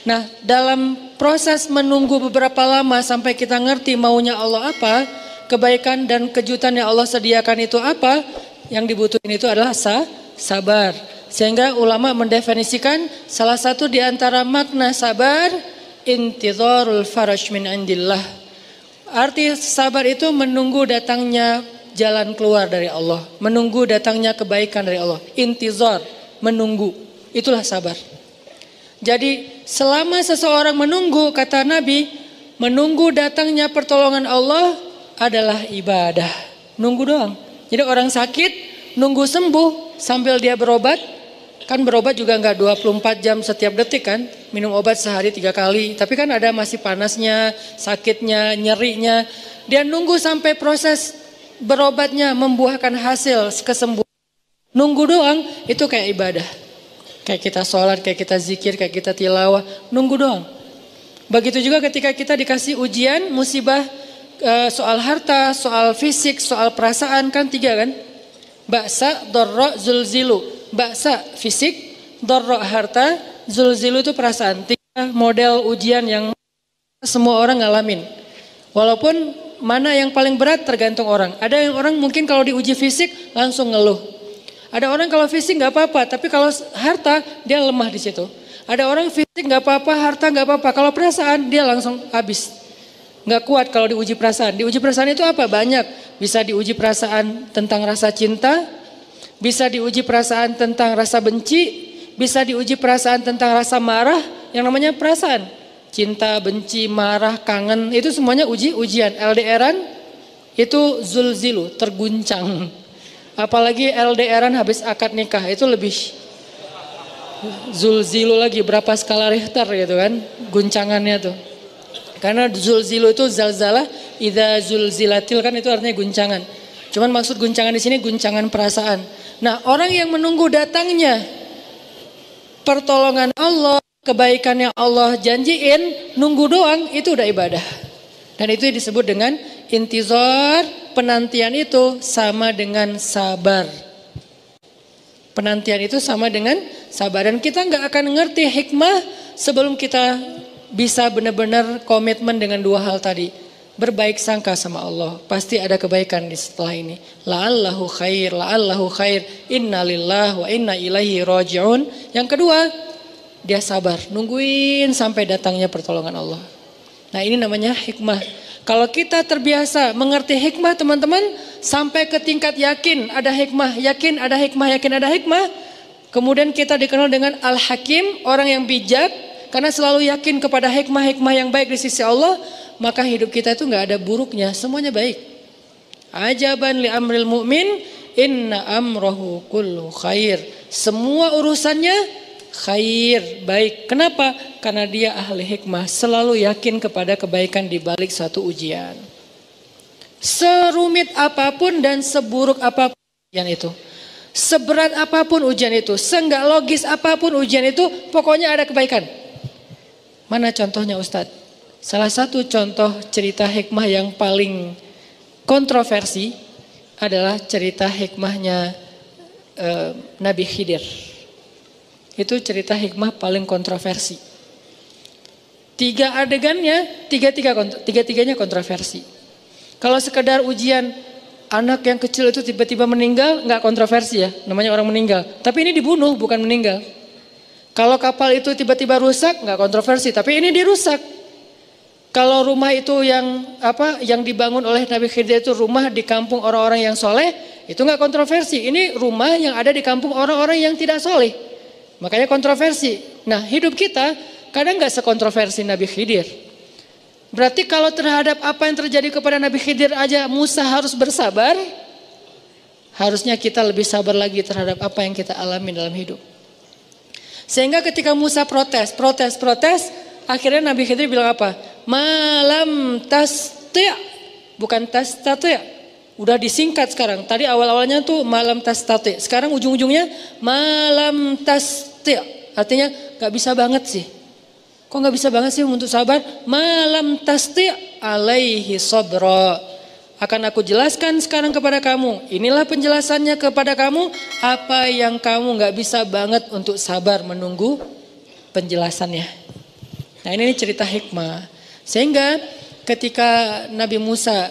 Nah dalam proses menunggu beberapa lama sampai kita ngerti maunya Allah apa, kebaikan dan kejutan yang Allah sediakan itu apa, yang dibutuhin itu adalah sabar. Sehingga ulama mendefinisikan salah satu di antara makna sabar, intidharul faraj min indillah. Arti sabar itu menunggu datangnya jalan keluar dari Allah, menunggu datangnya kebaikan dari Allah. Intizar, menunggu, itulah sabar. Jadi selama seseorang menunggu, kata Nabi, menunggu datangnya pertolongan Allah adalah ibadah. Nunggu doang. Jadi orang sakit nunggu sembuh sambil dia berobat. Kan berobat juga nggak 24 jam setiap detik kan. Minum obat sehari 3 kali. Tapi kan ada masih panasnya, sakitnya, nyerinya. Dia nunggu sampai proses berobatnya membuahkan hasil kesembuhan. Nunggu doang itu kayak ibadah. Kayak kita sholat, kayak kita zikir, kayak kita tilawah. Nunggu doang. Begitu juga ketika kita dikasih ujian, musibah, soal harta, soal fisik, soal perasaan, kan 3 kan. Ba'sa, dorro, zulzilu. Ba'sa fisik, dorro harta, zulzilu itu perasaan. 3 model ujian yang semua orang ngalamin. Walaupun mana yang paling berat tergantung orang. Ada yang orang mungkin kalau diuji fisik langsung ngeluh. Ada orang kalau fisik nggak apa-apa, tapi kalau harta dia lemah di situ. Ada orang fisik nggak apa-apa, harta nggak apa-apa. Kalau perasaan dia langsung habis. Nggak kuat kalau diuji perasaan. Diuji perasaan itu apa? Banyak. Bisa diuji perasaan tentang rasa cinta, bisa diuji perasaan tentang rasa benci, bisa diuji perasaan tentang rasa marah, yang namanya perasaan. Cinta, benci, marah, kangen, itu semuanya ujian. LDRan itu zulzilu, terguncang. Apalagi LDRan habis akad nikah, itu lebih zulzilu lagi, berapa skala Richter gitu kan, guncangannya tuh. Karena zulzilu itu zalzalah, idza zulzilatil kan itu artinya guncangan. Cuman maksud guncangan di sini guncangan perasaan. Nah, orang yang menunggu datangnya pertolongan Allah, kebaikan yang Allah janjiin, nunggu doang itu udah ibadah. Dan itu disebut dengan intizar, penantian itu sama dengan sabar. Penantian itu sama dengan sabar. Dan kita nggak akan ngerti hikmah sebelum kita bisa benar-benar komitmen dengan 2 hal tadi. Berbaik sangka sama Allah, pasti ada kebaikan di setelah ini. La'allahu khair, inna lillahi wa inna ilaihi raji'un. Yang kedua, dia sabar, nungguin sampai datangnya pertolongan Allah. Nah, ini namanya hikmah. Kalau kita terbiasa mengerti hikmah teman-teman, sampai ke tingkat yakin ada hikmah, yakin ada hikmah, yakin ada hikmah. Kemudian kita dikenal dengan Al-Hakim, orang yang bijak, karena selalu yakin kepada hikmah-hikmah yang baik di sisi Allah. Maka hidup kita itu gak ada buruknya, semuanya baik. Ajaban li amril mu'min, inna amrohu kullu khair. Semua urusannya khair, baik. Kenapa? Karena dia ahli hikmah, selalu yakin kepada kebaikan di balik suatu ujian. Serumit apapun dan seburuk apapun ujian itu, seberat apapun ujian itu, seenggak logis apapun ujian itu, pokoknya ada kebaikan. Mana contohnya Ustadz? Salah satu contoh cerita hikmah yang paling kontroversi adalah cerita hikmahnya Nabi Khidir. Itu cerita hikmah paling kontroversi. 3 adegannya, tiga-tiganya kontroversi. Kalau sekedar ujian anak yang kecil itu tiba-tiba meninggal, nggak kontroversi ya, namanya orang meninggal. Tapi ini dibunuh, bukan meninggal. Kalau kapal itu tiba-tiba rusak, nggak kontroversi, tapi ini dirusak. Kalau rumah itu yang dibangun oleh Nabi Khidir itu rumah di kampung orang-orang yang soleh, itu nggak kontroversi. Ini rumah yang ada di kampung orang-orang yang tidak soleh, makanya kontroversi. Nah, hidup kita kadang nggak sekontroversi Nabi Khidir. Berarti kalau terhadap apa yang terjadi kepada Nabi Khidir aja Musa harus bersabar, harusnya kita lebih sabar lagi terhadap apa yang kita alami dalam hidup. Sehingga ketika Musa protes, akhirnya Nabi Khidir bilang apa? Malam tasti', bukan tastati'. Udah disingkat sekarang. Tadi awal-awalnya tuh malam tastati'. Sekarang ujung-ujungnya malam tasti'. Artinya gak bisa banget sih. Kok gak bisa banget sih untuk sabar? Malam tasti' alaihi sabra. Akan aku jelaskan sekarang kepada kamu. Inilah penjelasannya kepada kamu. Apa yang kamu gak bisa banget untuk sabar menunggu penjelasannya. Nah, ini cerita hikmah. Sehingga ketika Nabi Musa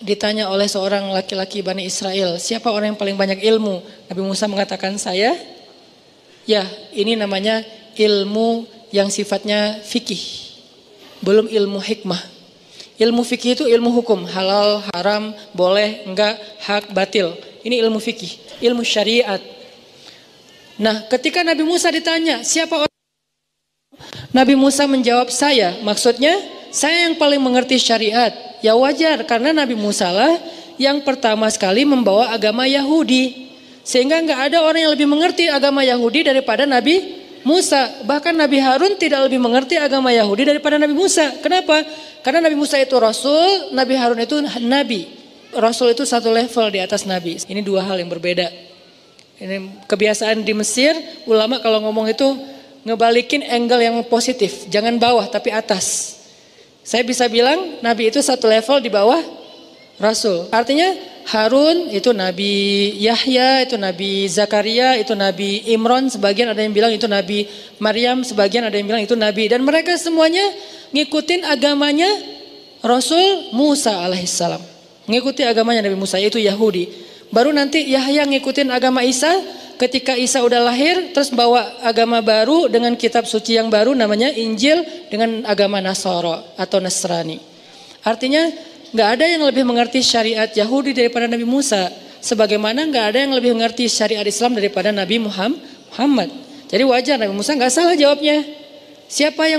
ditanya oleh seorang laki-laki Bani Israel, siapa orang yang paling banyak ilmu? Nabi Musa mengatakan saya. Ya, ini namanya ilmu yang sifatnya fikih. Belum ilmu hikmah. Ilmu fikih itu ilmu hukum, halal, haram, boleh, enggak, hak, batil. Ini ilmu fikih, ilmu syariat. Nah, ketika Nabi Musa ditanya, siapa orang? Nabi Musa menjawab saya, maksudnya saya yang paling mengerti syariat. Ya wajar, karena Nabi Musa lah yang pertama sekali membawa agama Yahudi. Sehingga nggak ada orang yang lebih mengerti agama Yahudi daripada Nabi Musa. Bahkan Nabi Harun tidak lebih mengerti agama Yahudi daripada Nabi Musa. Kenapa? Karena Nabi Musa itu Rasul, Nabi Harun itu Nabi. Rasul itu satu level di atas Nabi. Ini dua hal yang berbeda. Ini kebiasaan di Mesir, ulama kalau ngomong itu ngebalikin angle yang positif. Jangan bawah tapi atas. Saya bisa bilang Nabi itu satu level di bawah Rasul. Artinya Harun itu Nabi Yahya, itu Nabi Zakaria, itu Nabi Imran. Sebagian ada yang bilang itu Nabi Maryam, sebagian ada yang bilang itu Nabi. Dan mereka semuanya ngikutin agamanya Rasul Musa alaihissalam. Ngikuti agamanya Nabi Musa, yaitu Yahudi. Baru nanti Yahya ngikutin agama Isa. Ketika Isa udah lahir, terus bawa agama baru dengan kitab suci yang baru namanya Injil dengan agama Nasara atau Nasrani. Artinya nggak ada yang lebih mengerti syariat Yahudi daripada Nabi Musa. Sebagaimana nggak ada yang lebih mengerti syariat Islam daripada Nabi Muhammad. Jadi wajar Nabi Musa nggak salah jawabnya. Siapa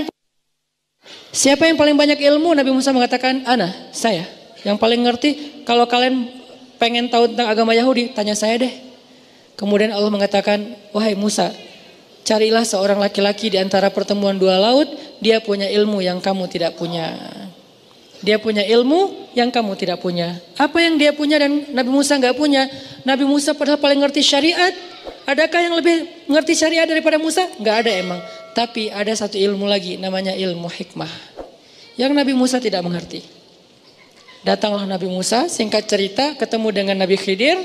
yang paling banyak ilmu? Nabi Musa mengatakan, saya. Yang paling ngerti. Kalau kalian pengen tahu tentang agama Yahudi, tanya saya deh. Kemudian Allah mengatakan, wahai Musa, carilah seorang laki-laki di antara pertemuan dua laut, dia punya ilmu yang kamu tidak punya. Dia punya ilmu yang kamu tidak punya. Apa yang dia punya dan Nabi Musa nggak punya? Nabi Musa padahal paling ngerti syariat. Adakah yang lebih ngerti syariat daripada Musa? Nggak ada emang. Tapi ada satu ilmu lagi, namanya ilmu hikmah. Yang Nabi Musa tidak mengerti. Datanglah Nabi Musa, singkat cerita ketemu dengan Nabi Khidir.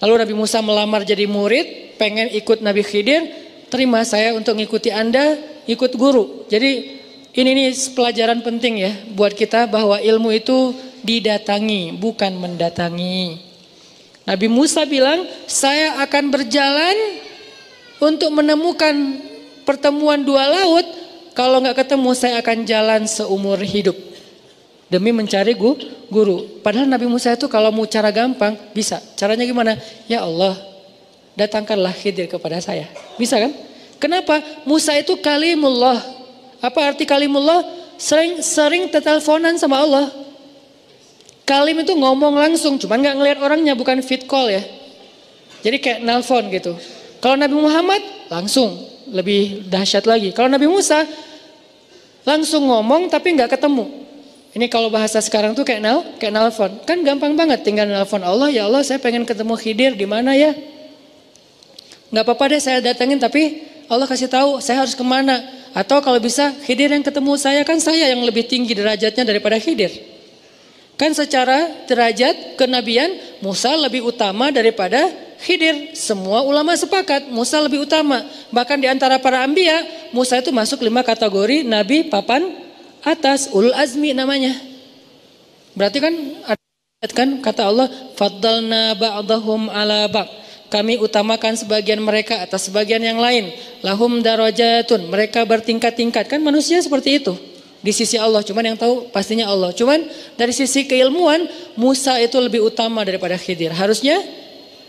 Lalu Nabi Musa melamar jadi murid, pengen ikut Nabi Khidir. Terima saya untuk ngikuti Anda, ikut guru. Jadi ini nih pelajaran penting ya buat kita bahwa ilmu itu didatangi, bukan mendatangi. Nabi Musa bilang, saya akan berjalan untuk menemukan pertemuan dua laut. Kalau nggak ketemu saya akan jalan seumur hidup. Demi mencari guru. Padahal Nabi Musa itu kalau mau cara gampang bisa. Caranya gimana? Ya Allah, datangkanlah Khidir kepada saya. Bisa kan? Kenapa? Musa itu kalimullah. Apa arti kalimullah? Sering teteleponan sama Allah. Kalim itu ngomong langsung, cuman nggak ngelihat orangnya, bukan fit call ya. Jadi kayak nelpon gitu. Kalau Nabi Muhammad langsung, lebih dahsyat lagi. Kalau Nabi Musa langsung ngomong tapi nggak ketemu. Ini kalau bahasa sekarang tuh kayak nelpon. Kan gampang banget, tinggal nelpon Allah, ya Allah saya pengen ketemu Khidir di mana ya? Nggak apa-apa deh saya datengin, tapi Allah kasih tahu saya harus kemana. Atau kalau bisa Khidir yang ketemu saya, kan saya yang lebih tinggi derajatnya daripada Khidir. Kan secara derajat kenabian Musa lebih utama daripada Khidir. Semua ulama sepakat Musa lebih utama. Bahkan di antara para anbiya Musa itu masuk 5 kategori nabi papan atas, ulul azmi namanya. Berarti kan kata Allah, faddalna ba'dahum ala ba'd. Kami utamakan sebagian mereka atas sebagian yang lain. Lahum darajatun, mereka bertingkat-tingkat. Kan manusia seperti itu di sisi Allah, cuman yang tahu pastinya Allah. Cuman dari sisi keilmuan Musa itu lebih utama daripada Khidir. Harusnya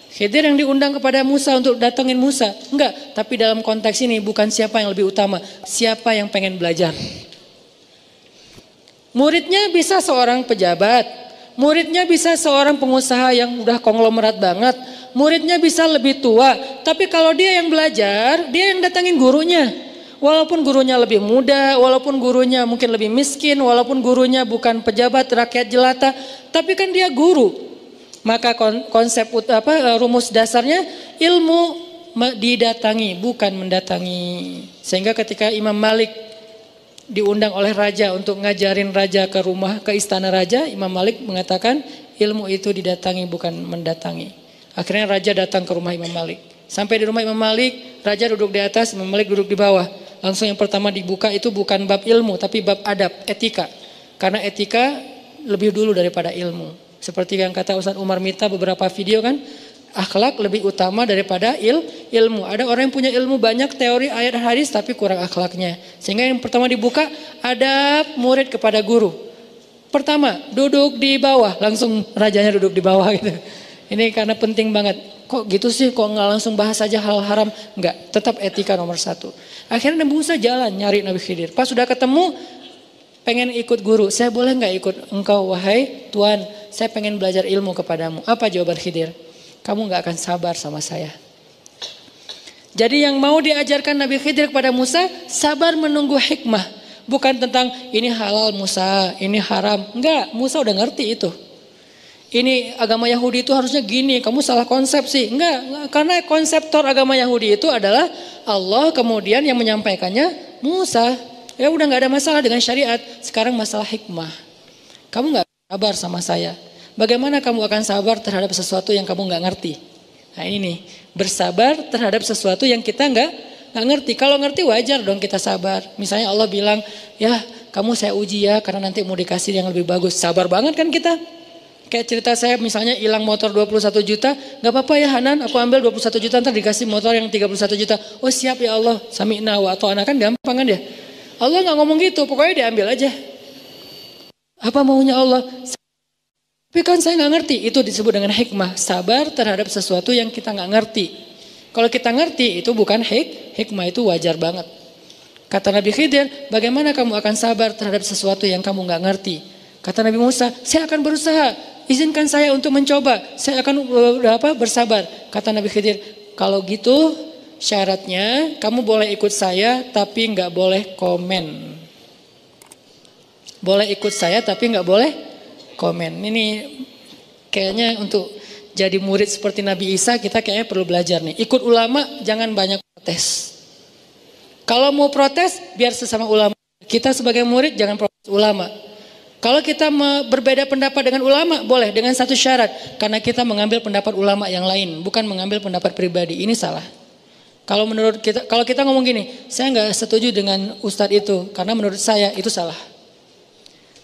Khidir yang diundang kepada Musa untuk datengin Musa. Enggak, tapi dalam konteks ini bukan siapa yang lebih utama, siapa yang pengen belajar. Muridnya bisa seorang pejabat, muridnya bisa seorang pengusaha yang udah konglomerat banget, muridnya bisa lebih tua. Tapi kalau dia yang belajar, dia yang datangin gurunya. Walaupun gurunya lebih muda, walaupun gurunya mungkin lebih miskin, walaupun gurunya bukan pejabat rakyat jelata, tapi kan dia guru. Maka konsep rumus dasarnya ilmu didatangi, bukan mendatangi. Sehingga ketika Imam Malik diundang oleh raja untuk ngajarin raja ke rumah, ke istana raja, Imam Malik mengatakan ilmu itu didatangi bukan mendatangi. Akhirnya raja datang ke rumah Imam Malik. Sampai di rumah Imam Malik, raja duduk di atas, Imam Malik duduk di bawah. Langsung yang pertama dibuka itu bukan bab ilmu tapi bab adab, etika. Karena etika lebih dulu daripada ilmu. Seperti yang kata Ustaz Umar Mita beberapa video kan, akhlak lebih utama daripada ilmu. Ada orang yang punya ilmu banyak teori ayat hadis tapi kurang akhlaknya. Sehingga yang pertama dibuka adab murid kepada guru. Pertama duduk di bawah, langsung rajanya duduk di bawah gitu. Ini karena penting banget. Kok gitu sih, kok nggak langsung bahas aja hal haram? Enggak, tetap etika nomor 1. Akhirnya Nabi Musa jalan nyari Nabi Khidir. Pas sudah ketemu, pengen ikut guru, saya boleh nggak ikut engkau wahai Tuhan? Saya pengen belajar ilmu kepadamu. Apa jawaban Khidir? Kamu nggak akan sabar sama saya. Jadi yang mau diajarkan Nabi Khidir kepada Musa, sabar menunggu hikmah. Bukan tentang ini halal Musa, ini haram. Enggak, Musa udah ngerti itu. Ini agama Yahudi itu harusnya gini, kamu salah konsep sih. Enggak, karena konseptor agama Yahudi itu adalah Allah, kemudian yang menyampaikannya Musa. Ya udah nggak ada masalah dengan syariat. Sekarang masalah hikmah. Kamu nggak sabar sama saya. Bagaimana kamu akan sabar terhadap sesuatu yang kamu nggak ngerti? Nah ini nih, bersabar terhadap sesuatu yang kita nggak ngerti. Kalau ngerti wajar dong kita sabar. Misalnya Allah bilang, ya kamu saya uji ya karena nanti mau dikasih yang lebih bagus. Sabar banget kan kita? Kayak cerita saya misalnya hilang motor 21 juta. Gak apa-apa ya Hanan, aku ambil 21 juta ntar dikasih motor yang 31 juta. Oh siap ya Allah, sami'na wa ata'na, kan gampang kan ya? Allah gak ngomong gitu, pokoknya diambil aja. Apa maunya Allah? Tapi kan saya gak ngerti, itu disebut dengan hikmah. Sabar terhadap sesuatu yang kita gak ngerti. Kalau kita ngerti itu bukan hikmah, itu wajar banget. Kata Nabi Khidir, bagaimana kamu akan sabar terhadap sesuatu yang kamu gak ngerti? Kata Nabi Musa, saya akan berusaha, izinkan saya untuk mencoba, saya akan bersabar. Kata Nabi Khidir, kalau gitu syaratnya kamu boleh ikut saya tapi gak boleh komen. Boleh ikut saya tapi gak boleh komen. Ini kayaknya untuk jadi murid seperti Nabi Isa kita kayaknya perlu belajar nih. Ikut ulama jangan banyak protes. Kalau mau protes biar sesama ulama. Kita sebagai murid jangan protes ulama. Kalau kita berbeda pendapat dengan ulama boleh dengan satu syarat. Karena kita mengambil pendapat ulama yang lain. Bukan mengambil pendapat pribadi. Ini salah. Kalau menurut kita, kalau kita ngomong gini, saya nggak setuju dengan ustadz itu. Karena menurut saya itu salah.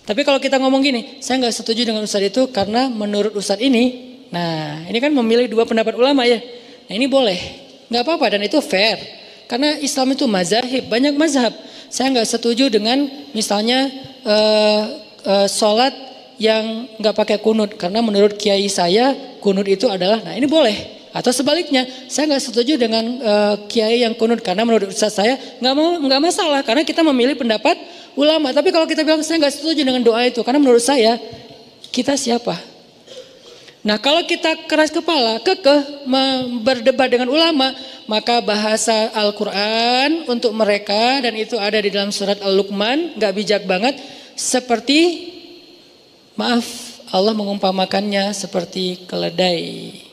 Tapi kalau kita ngomong gini, saya nggak setuju dengan ustadz itu karena menurut ustadz ini. Nah ini kan memilih dua pendapat ulama ya. Nah ini boleh. Nggak apa-apa dan itu fair. Karena Islam itu mazhab, banyak mazhab. Saya nggak setuju dengan misalnya sholat yang nggak pakai kunut. Karena menurut kiai saya kunut itu adalah, nah ini boleh. Atau sebaliknya, saya nggak setuju dengan kiai yang kunut karena menurut ustaz saya nggak masalah karena kita memilih pendapat ulama. Tapi kalau kita bilang saya nggak setuju dengan doa itu karena menurut saya kita siapa? Nah kalau kita keras kepala, kekeh berdebat dengan ulama, maka bahasa Al-Quran untuk mereka dan itu ada di dalam surat Al-Luqman, nggak bijak banget. Seperti maaf Allah mengumpamakannya seperti keledai.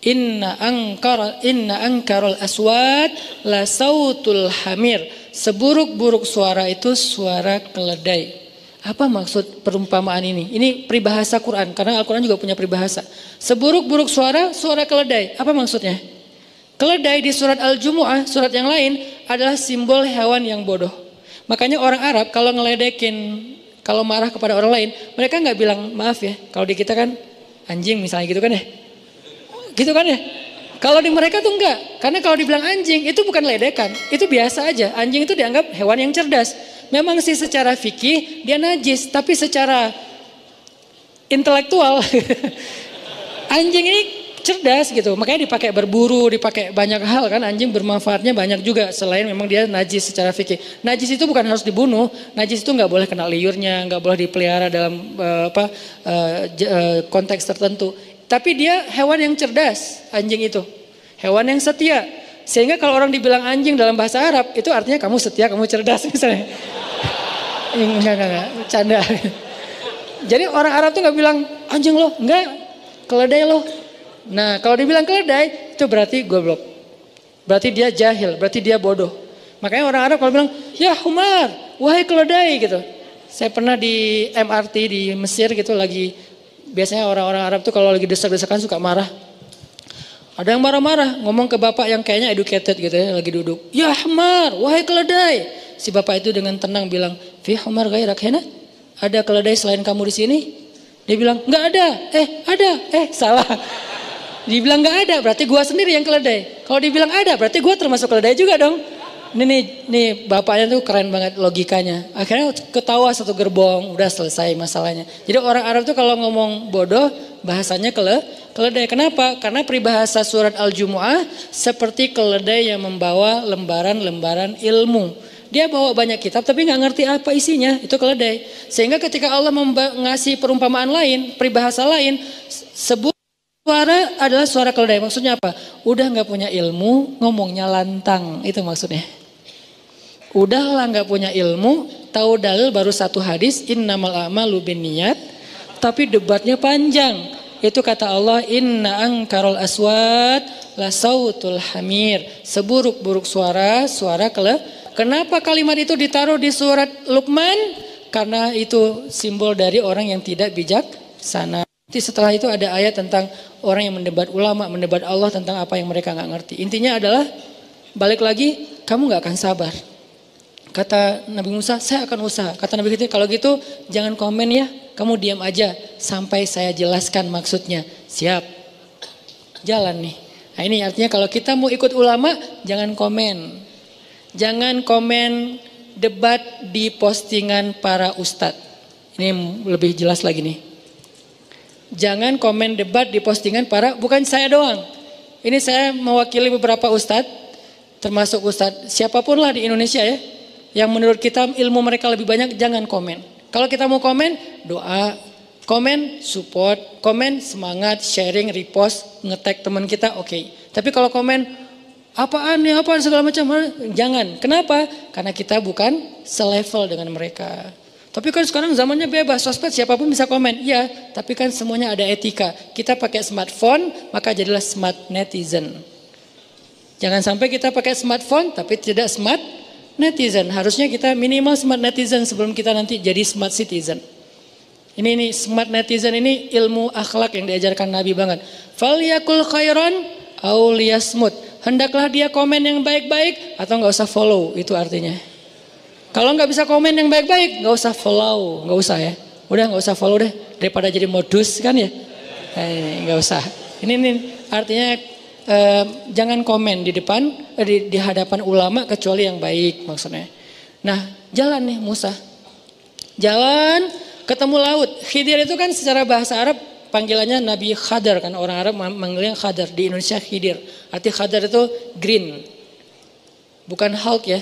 Inna angkarul aswat la sautul hamir. Seburuk-buruk suara itu suara keledai. Apa maksud perumpamaan ini? Ini peribahasa Quran karena Al-Quran juga punya peribahasa. Seburuk-buruk suara keledai. Apa maksudnya? Keledai di surat Al-Jumu'ah, surat yang lain adalah simbol hewan yang bodoh. Makanya orang Arab kalau ngeledekin, kalau marah kepada orang lain, mereka nggak bilang maaf ya. Kalau di kita kan anjing misalnya gitu kan ya. Gitu kan ya. Kalau di mereka tuh enggak. Karena kalau dibilang anjing itu bukan ledekan. Itu biasa aja. Anjing itu dianggap hewan yang cerdas. Memang sih secara fikih dia najis. Tapi secara intelektual anjing ini cerdas gitu. Makanya dipakai berburu, dipakai banyak hal kan. Anjing bermanfaatnya banyak juga. Selain memang dia najis secara fikih. Najis itu bukan harus dibunuh. Najis itu nggak boleh kena liurnya. Nggak boleh dipelihara dalam konteks tertentu. Tapi dia hewan yang cerdas, anjing itu. Hewan yang setia. Sehingga kalau orang dibilang anjing dalam bahasa Arab, itu artinya kamu setia, kamu cerdas misalnya. Enggak, canda. Jadi orang Arab tuh gak bilang anjing loh, enggak, keledai loh. Nah kalau dibilang keledai, itu berarti goblok. Berarti dia jahil, berarti dia bodoh. Makanya orang Arab kalau bilang, ya humar, wahai keledai gitu. Saya pernah di MRT di Mesir gitu lagi. Biasanya orang-orang Arab tuh kalau lagi desak-desakan suka marah. Ada yang marah-marah, ngomong ke bapak yang kayaknya educated gitu ya, lagi duduk. Ya humar, wahai keledai. Si bapak itu dengan tenang bilang, fi humar ghairak hena? Ada keledai selain kamu di sini? Dia bilang, nggak ada. Ada. Salah. Dibilang nggak ada, berarti gua sendiri yang keledai. Kalau dibilang ada, berarti gua termasuk keledai juga dong. Nih bapaknya tuh keren banget logikanya. Akhirnya ketawa satu gerbong, udah selesai masalahnya. Jadi orang Arab tuh kalau ngomong bodoh, bahasanya keledai. Kenapa? Karena peribahasa surat Al-Jumu'ah seperti keledai yang membawa lembaran-lembaran ilmu. Dia bawa banyak kitab tapi nggak ngerti apa isinya, itu keledai. Sehingga ketika Allah ngasih perumpamaan lain, peribahasa lain, sebut suara adalah suara keledai. Maksudnya apa? Udah nggak punya ilmu, ngomongnya lantang, itu maksudnya. Udahlah nggak punya ilmu, tahu dalil baru satu hadis, innamal a'malu binniyat, tapi debatnya panjang. Itu kata Allah, inna angkarul aswat la sautul hamir. Seburuk-buruk suara, suara keledai. Kenapa kalimat itu ditaruh di surat Luqman? Karena itu simbol dari orang yang tidak bijaksana. Nanti setelah itu ada ayat tentang orang yang mendebat ulama, mendebat Allah tentang apa yang mereka nggak ngerti. Intinya adalah balik lagi, kamu nggak akan sabar. Kata Nabi Musa, saya akan usaha. Kata Nabi Khidir, kalau gitu jangan komen ya, kamu diam aja sampai saya jelaskan maksudnya. Siap, jalan nih. Nah ini artinya kalau kita mau ikut ulama, jangan komen. Jangan komen debat di postingan para ustadz. Ini lebih jelas lagi nih. Jangan komen debat di postingan para, bukan saya doang. Ini saya mewakili beberapa ustadz, termasuk ustadz siapapun lah di Indonesia ya. Yang menurut kita ilmu mereka lebih banyak, jangan komen. Kalau kita mau komen, doa. Komen, support. Komen, semangat, sharing, repost, nge-tag teman kita, oke. Tapi kalau komen, apaan segala macam, jangan. Kenapa? Karena kita bukan selevel dengan mereka. Tapi kan sekarang zamannya bebas, sosmed siapapun bisa komen. Iya, tapi kan semuanya ada etika. Kita pakai smartphone, maka jadilah smart netizen. Jangan sampai kita pakai smartphone tapi tidak smart netizen. Harusnya kita minimal smart netizen sebelum kita nanti jadi smart citizen. Ini smart netizen ini ilmu akhlak yang diajarkan Nabi banget. Falyakul khairan aw liyasmut. Hendaklah dia komen yang baik-baik atau nggak usah follow, itu artinya. Kalau nggak bisa komen yang baik-baik, nggak usah follow, nggak usah ya. Udah nggak usah follow deh, daripada jadi modus kan ya. Nggak usah. Ini artinya jangan komen di depan, di hadapan ulama kecuali yang baik maksudnya. Nah jalan nih Musa, jalan ketemu laut. Khidir itu kan secara bahasa Arab panggilannya Nabi Khadar, kan orang Arab manggilnya Khadar, di Indonesia Khidir. Arti Khadar itu green, bukan Hulk ya.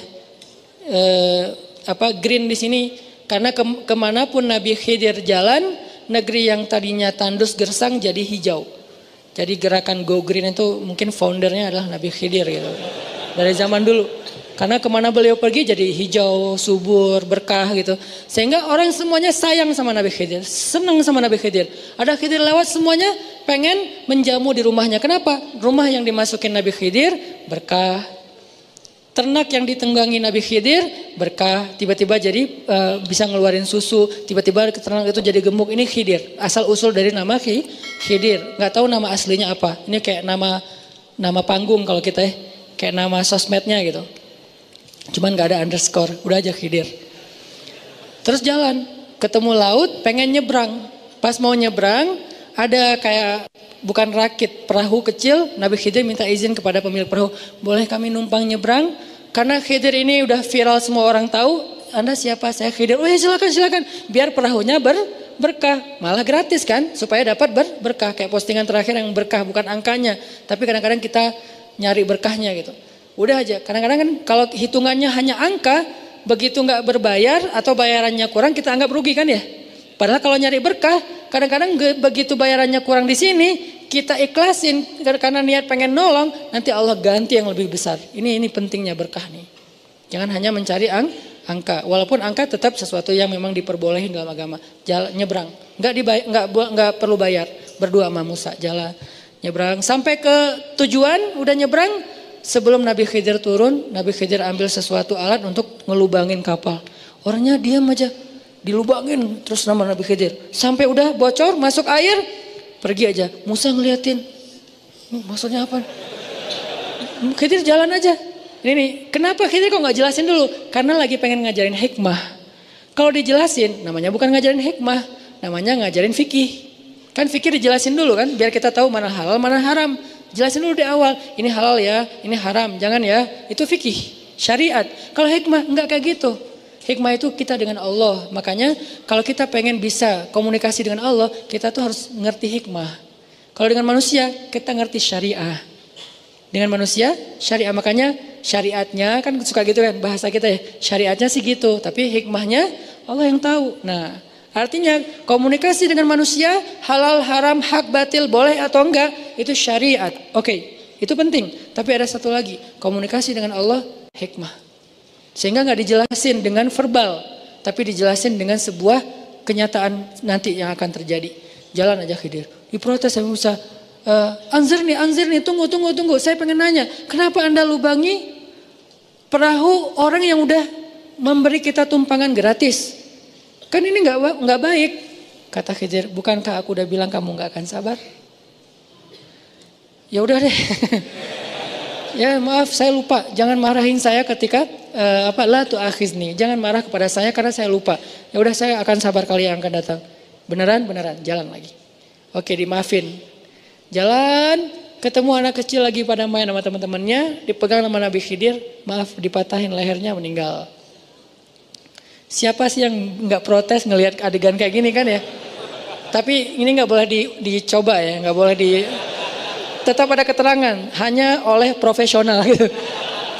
Green di sini karena kemanapun Nabi Khidir jalan, negeri yang tadinya tandus gersang jadi hijau. Jadi gerakan Go Green itu mungkin foundernya adalah Nabi Khidir gitu. Dari zaman dulu. Karena kemana beliau pergi jadi hijau, subur, berkah gitu. Sehingga orang semuanya sayang sama Nabi Khidir. Senang sama Nabi Khidir. Ada Khidir lewat semuanya pengen menjamu di rumahnya. Kenapa? Rumah yang dimasukin Nabi Khidir berkah. Ternak yang ditunggangi Nabi Khidir berkah. Tiba-tiba jadi bisa ngeluarin susu. Tiba-tiba ternak itu jadi gemuk. Ini Khidir. Asal usul dari nama Khidir. Gak tahu nama aslinya apa. Ini kayak nama panggung kalau kita ya. Kayak nama sosmednya gitu. Cuman gak ada underscore, udah aja Khidir. Terus jalan, ketemu laut, pengen nyebrang. Pas mau nyebrang, ada kayak bukan rakit, perahu kecil. Nabi Khidir minta izin kepada pemilik perahu, boleh kami numpang nyebrang? Karena Khidir ini udah viral, semua orang tahu. Anda siapa? Saya Khidir. Oh ya silakan. Biar perahunya berkah, malah gratis kan? Supaya dapat berkah. Kayak postingan terakhir yang berkah, bukan angkanya. Tapi kadang-kadang kita nyari berkahnya gitu. Udah aja, kadang-kadang kan kalau hitungannya hanya angka, begitu nggak berbayar atau bayarannya kurang kita anggap rugi kan ya. Padahal kalau nyari berkah, kadang-kadang begitu bayarannya kurang di sini, kita ikhlasin karena niat pengen nolong, nanti Allah ganti yang lebih besar. Ini pentingnya berkah nih. Jangan hanya mencari angka, walaupun angka tetap sesuatu yang memang diperbolehin dalam agama. Jalan nyebrang, nggak perlu bayar. Berdua sama Musa jalan nyebrang sampai ke tujuan, udah nyebrang. Sebelum Nabi Khidir turun, Nabi Khidir ambil sesuatu alat untuk ngelubangin kapal. Orangnya diam aja, dilubangin terus nama Nabi Khidir. Sampai udah bocor, masuk air, pergi aja. Musa ngeliatin, maksudnya apa? Khidir jalan aja. Ini kenapa Khidir kok nggak jelasin dulu? Karena lagi pengen ngajarin hikmah. Kalau dijelasin, namanya bukan ngajarin hikmah, namanya ngajarin fikih. Kan fikih dijelasin dulu kan, biar kita tahu mana halal, mana haram. Jelasin dulu di awal, ini halal ya, ini haram, jangan ya. Itu fikih, syariat. Kalau hikmah enggak kayak gitu. Hikmah itu kita dengan Allah. Makanya kalau kita pengen bisa komunikasi dengan Allah, kita tuh harus ngerti hikmah. Kalau dengan manusia, kita ngerti syariah. Dengan manusia, syariah. Makanya syariatnya kan suka gitu kan bahasa kita ya. Syariatnya sih gitu, tapi hikmahnya Allah yang tahu. Nah, artinya komunikasi dengan manusia halal, haram, hak, batil, boleh atau enggak itu syariat. Oke, itu penting. Tapi ada satu lagi, komunikasi dengan Allah hikmah. Sehingga nggak dijelasin dengan verbal, tapi dijelasin dengan sebuah kenyataan nanti yang akan terjadi. Jalan aja Khidir. Diprotes sama Musa. Anzir nih, tunggu. Saya pengen nanya, kenapa Anda lubangi perahu orang yang udah memberi kita tumpangan gratis? Kan ini nggak baik. Kata Khidir, bukankah aku udah bilang kamu nggak akan sabar? Ya udah deh. Ya maaf saya lupa. Jangan marahin saya ketika la tu'akhizni. Jangan marah kepada saya karena saya lupa. Ya udah saya akan sabar kali yang akan datang. Beneran, jalan lagi. Oke, dimaafin. Jalan, ketemu anak kecil lagi pada main sama teman-temannya, dipegang sama Nabi Khidir, maaf dipatahin lehernya meninggal. Siapa sih yang nggak protes ngelihat adegan kayak gini kan ya? Tapi ini nggak boleh dicoba ya, nggak boleh tetap ada keterangan, hanya oleh profesional gitu.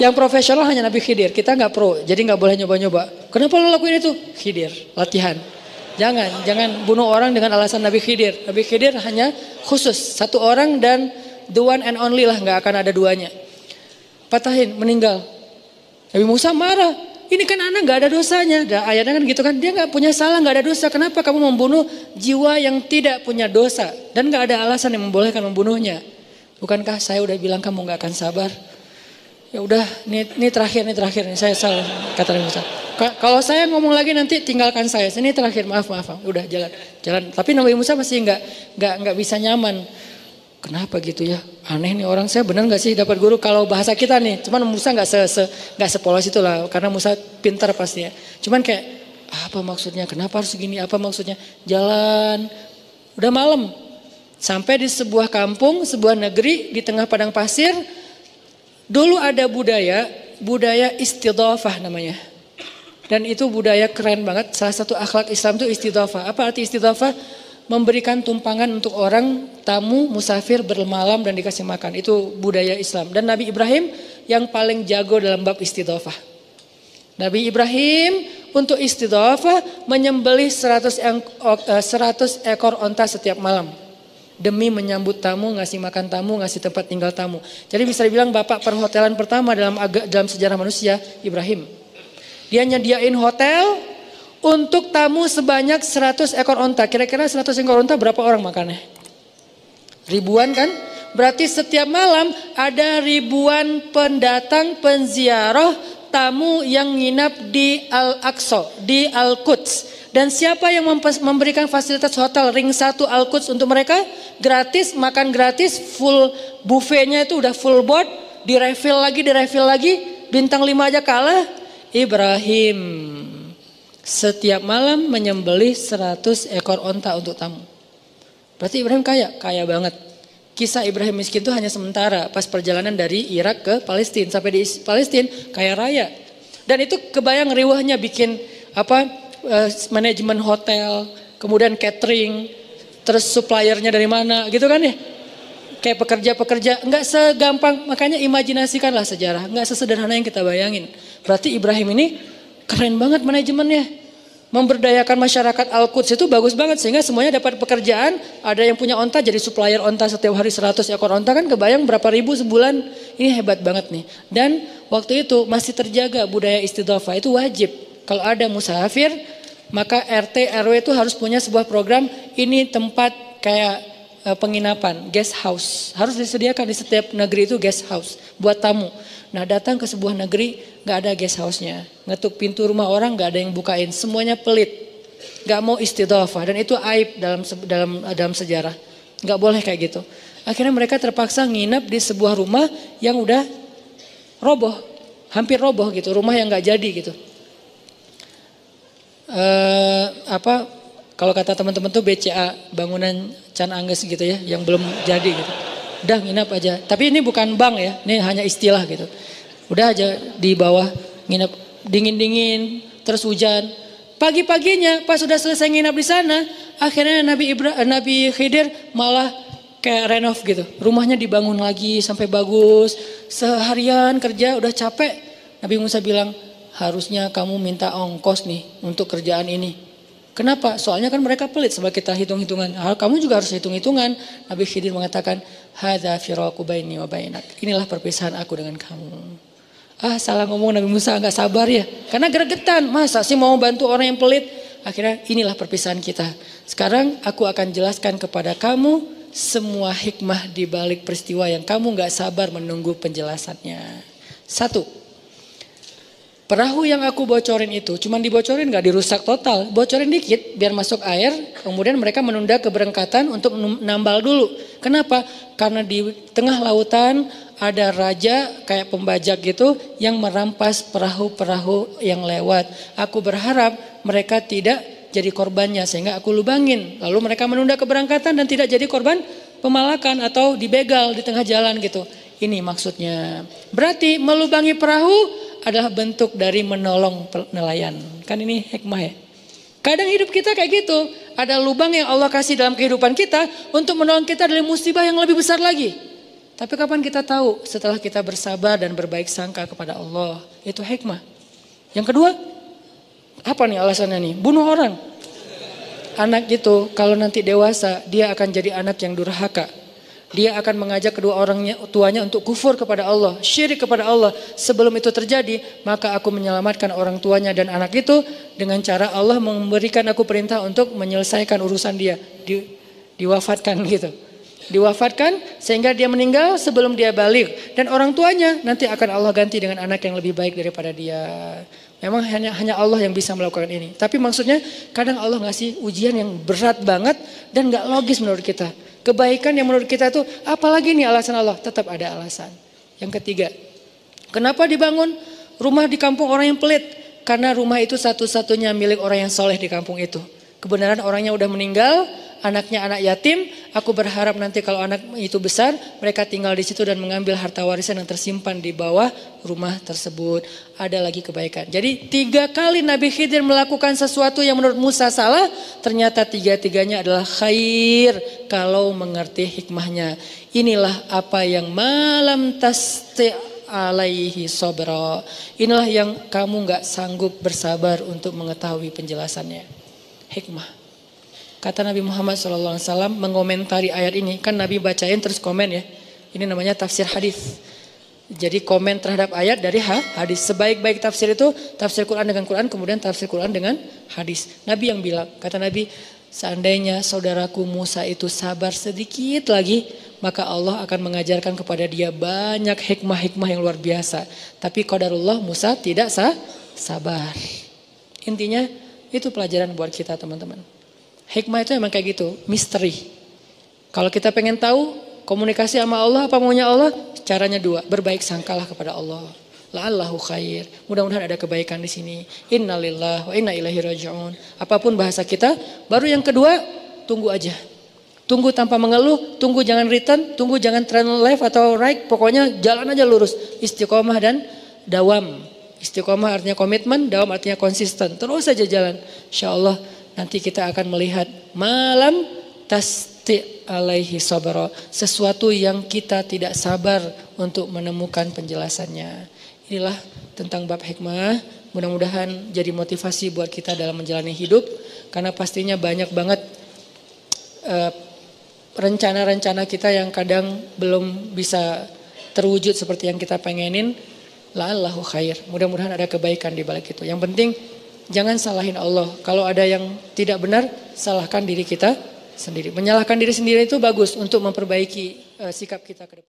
Yang profesional hanya Nabi Khidir, kita nggak pro, jadi nggak boleh nyoba-nyoba. Kenapa lo lakuin itu? Khidir, latihan. Jangan bunuh orang dengan alasan Nabi Khidir. Nabi Khidir hanya khusus satu orang dan the one and only lah, nggak akan ada duanya. Patahin, meninggal. Nabi Musa marah. Ini kan anak nggak ada dosanya. Ayatnya kan gitu kan, dia nggak punya salah, nggak ada dosa. Kenapa kamu membunuh jiwa yang tidak punya dosa dan nggak ada alasan yang membolehkan membunuhnya? Bukankah saya udah bilang kamu nggak akan sabar? Ya udah, ini terakhir nih saya salah, kata Nabi Musa. Kalau saya ngomong lagi nanti tinggalkan saya. Ini terakhir, maaf. Udah jalan. Tapi Nabi Musa masih nggak bisa nyaman. Kenapa gitu ya? Aneh nih orang, saya benar nggak sih dapat guru kalau bahasa kita nih? Cuman Musa nggak sepolos itu lah, karena Musa pintar pasti ya. Cuman kayak apa maksudnya? Kenapa harus segini? Apa maksudnya? Jalan, udah malam. Sampai di sebuah kampung, sebuah negeri di tengah padang pasir. Dulu ada budaya istidhafah namanya. Dan itu budaya keren banget. Salah satu akhlak Islam itu istidhafah. Apa arti istidhafah? Memberikan tumpangan untuk orang tamu musafir bermalam dan dikasih makan. Itu budaya Islam. Dan Nabi Ibrahim yang paling jago dalam bab istidhafah. Nabi Ibrahim untuk istidhafah menyembelih 100 ekor onta setiap malam. Demi menyambut tamu, ngasih makan tamu, ngasih tempat tinggal tamu. Jadi bisa dibilang bapak perhotelan pertama dalam sejarah manusia, Ibrahim. Dia nyediain hotel untuk tamu sebanyak 100 ekor onta. Kira-kira 100 ekor onta berapa orang makannya? Ribuan kan? Berarti setiap malam ada ribuan pendatang, penziarah, tamu yang nginap di Al-Aqsa, di Al-Quds. Dan siapa yang memberikan fasilitas hotel ring 1 Al-Quds untuk mereka? Gratis, makan gratis, full buffetnya itu udah full board, direfill lagi, bintang 5 aja kalah. Ibrahim setiap malam menyembelih 100 ekor onta untuk tamu. Berarti Ibrahim kaya banget. Kisah Ibrahim miskin itu hanya sementara, pas perjalanan dari Irak ke Palestina. Sampai di Palestina kaya raya. Dan itu kebayang riwahnya bikin manajemen hotel, kemudian catering, terus suppliernya dari mana gitu kan ya. Kayak pekerja-pekerja, nggak segampang, makanya imajinasikanlah sejarah, nggak sesederhana yang kita bayangin. Berarti Ibrahim ini keren banget manajemennya. Memberdayakan masyarakat Al-Quds itu bagus banget sehingga semuanya dapat pekerjaan. Ada yang punya onta jadi supplier onta setiap hari 100 ekor onta kan kebayang berapa ribu sebulan. Ini hebat banget nih. Dan waktu itu masih terjaga budaya istidhafah itu wajib. Kalau ada musafir maka RT RW itu harus punya sebuah program. Ini tempat kayak penginapan, guest house. Harus disediakan di setiap negeri itu guest house buat tamu. Nah datang ke sebuah negeri gak ada guest house-nya. Ngetuk pintu rumah orang gak ada yang bukain. Semuanya pelit. Gak mau istidhafah. Dan itu aib dalam sejarah. Gak boleh kayak gitu. Akhirnya mereka terpaksa nginep di sebuah rumah yang udah roboh. Hampir roboh gitu. Rumah yang gak jadi gitu. Kalau kata teman-teman tuh BCA, bangunan Can Angges gitu ya. Yang belum jadi gitu. Udah nginap aja. Tapi ini bukan bank ya. Ini hanya istilah gitu. Udah aja di bawah nginep, dingin-dingin, terus hujan. Pagi-paginya pas sudah selesai nginap di sana, akhirnya Nabi Khidir malah kayak renov gitu. Rumahnya dibangun lagi sampai bagus. Seharian kerja udah capek. Nabi Musa bilang, harusnya kamu minta ongkos nih untuk kerjaan ini. Kenapa? Soalnya kan mereka pelit sama kita hitung-hitungan. Kamu juga harus hitung-hitungan. Nabi Khidir mengatakan, hadza firaqu baini wa bainak. Inilah perpisahan aku dengan kamu. Salah ngomong Nabi Musa, nggak sabar ya. Karena gregetan, masa sih mau bantu orang yang pelit. Akhirnya inilah perpisahan kita. Sekarang aku akan jelaskan kepada kamu semua hikmah di balik peristiwa yang kamu nggak sabar menunggu penjelasannya. 1. Perahu yang aku bocorin itu, cuman dibocorin nggak dirusak total. Bocorin dikit biar masuk air, kemudian mereka menunda keberangkatan untuk nambal dulu. Kenapa? Karena di tengah lautan ada raja kayak pembajak gitu yang merampas perahu-perahu yang lewat. Aku berharap mereka tidak jadi korbannya sehingga aku lubangin. Lalu mereka menunda keberangkatan dan tidak jadi korban pemalakan atau dibegal di tengah jalan gitu. Ini maksudnya. Berarti melubangi perahu adalah bentuk dari menolong nelayan. Kan ini hikmah ya. Kadang hidup kita kayak gitu. Ada lubang yang Allah kasih dalam kehidupan kita untuk menolong kita dari musibah yang lebih besar lagi. Tapi kapan kita tahu? Setelah kita bersabar dan berbaik sangka kepada Allah. Itu hikmah. Yang kedua, apa nih alasannya nih? Bunuh orang. Anak itu kalau nanti dewasa, dia akan jadi anak yang durhaka. Dia akan mengajak kedua orang tuanya untuk kufur kepada Allah, syirik kepada Allah. Sebelum itu terjadi, maka aku menyelamatkan orang tuanya dan anak itu dengan cara Allah memberikan aku perintah untuk menyelesaikan urusan dia. Diwafatkan gitu. Diwafatkan sehingga dia meninggal sebelum dia balik. Dan orang tuanya nanti akan Allah ganti dengan anak yang lebih baik daripada dia. Memang hanya Allah yang bisa melakukan ini. Tapi maksudnya kadang Allah ngasih ujian yang berat banget dan gak logis menurut kita. Kebaikan yang menurut kita itu apalagi nih alasan Allah? Tetap ada alasan. Yang ketiga, kenapa dibangun rumah di kampung orang yang pelit? Karena rumah itu satu-satunya milik orang yang soleh di kampung itu. Kebenaran orangnya udah meninggal, anaknya anak yatim. Aku berharap nanti kalau anak itu besar, mereka tinggal di situ dan mengambil harta warisan yang tersimpan di bawah rumah tersebut. Ada lagi kebaikan. Jadi 3 kali Nabi Khidir melakukan sesuatu yang menurut Musa salah, ternyata 3-tiganya adalah khair kalau mengerti hikmahnya. Inilah apa yang malam tasti alaihi sabra. Inilah yang kamu gak sanggup bersabar untuk mengetahui penjelasannya. Hikmah. Kata Nabi Muhammad SAW mengomentari ayat ini. Kan Nabi bacain terus komen ya. Ini namanya tafsir hadis. Jadi komen terhadap ayat dari hadis. Sebaik-baik tafsir itu tafsir Quran dengan Quran, kemudian tafsir Quran dengan hadis. Nabi yang bilang, kata Nabi, seandainya saudaraku Musa itu sabar sedikit lagi, maka Allah akan mengajarkan kepada dia banyak hikmah-hikmah yang luar biasa. Tapi qadarullah Musa tidak sabar. Intinya itu pelajaran buat kita teman-teman. Hikmah itu emang kayak gitu, misteri. Kalau kita pengen tahu komunikasi sama Allah, apa maunya Allah? Caranya 2, berbaik sangkalah kepada Allah. La'allahu khair. Mudah-mudahan ada kebaikan di sini. Innalillahi wa inna ilaihi raji'un. Apapun bahasa kita. Baru yang kedua, tunggu aja. Tunggu tanpa mengeluh, tunggu jangan return, tunggu jangan turn left atau right. Pokoknya jalan aja lurus. Istiqomah dan dawam. Istiqomah artinya komitmen, dawam artinya konsisten. Terus saja jalan. InsyaAllah nanti kita akan melihat malam tasti alaihi sabra. Sesuatu yang kita tidak sabar untuk menemukan penjelasannya. Inilah tentang bab hikmah. Mudah-mudahan jadi motivasi buat kita dalam menjalani hidup. Karena pastinya banyak banget rencana-rencana kita yang kadang belum bisa terwujud seperti yang kita pengenin. La'allahu khair. Mudah-mudahan ada kebaikan di balik itu. Yang penting jangan salahin Allah. Kalau ada yang tidak benar, salahkan diri kita sendiri. Menyalahkan diri sendiri itu bagus untuk memperbaiki sikap kita ke depan.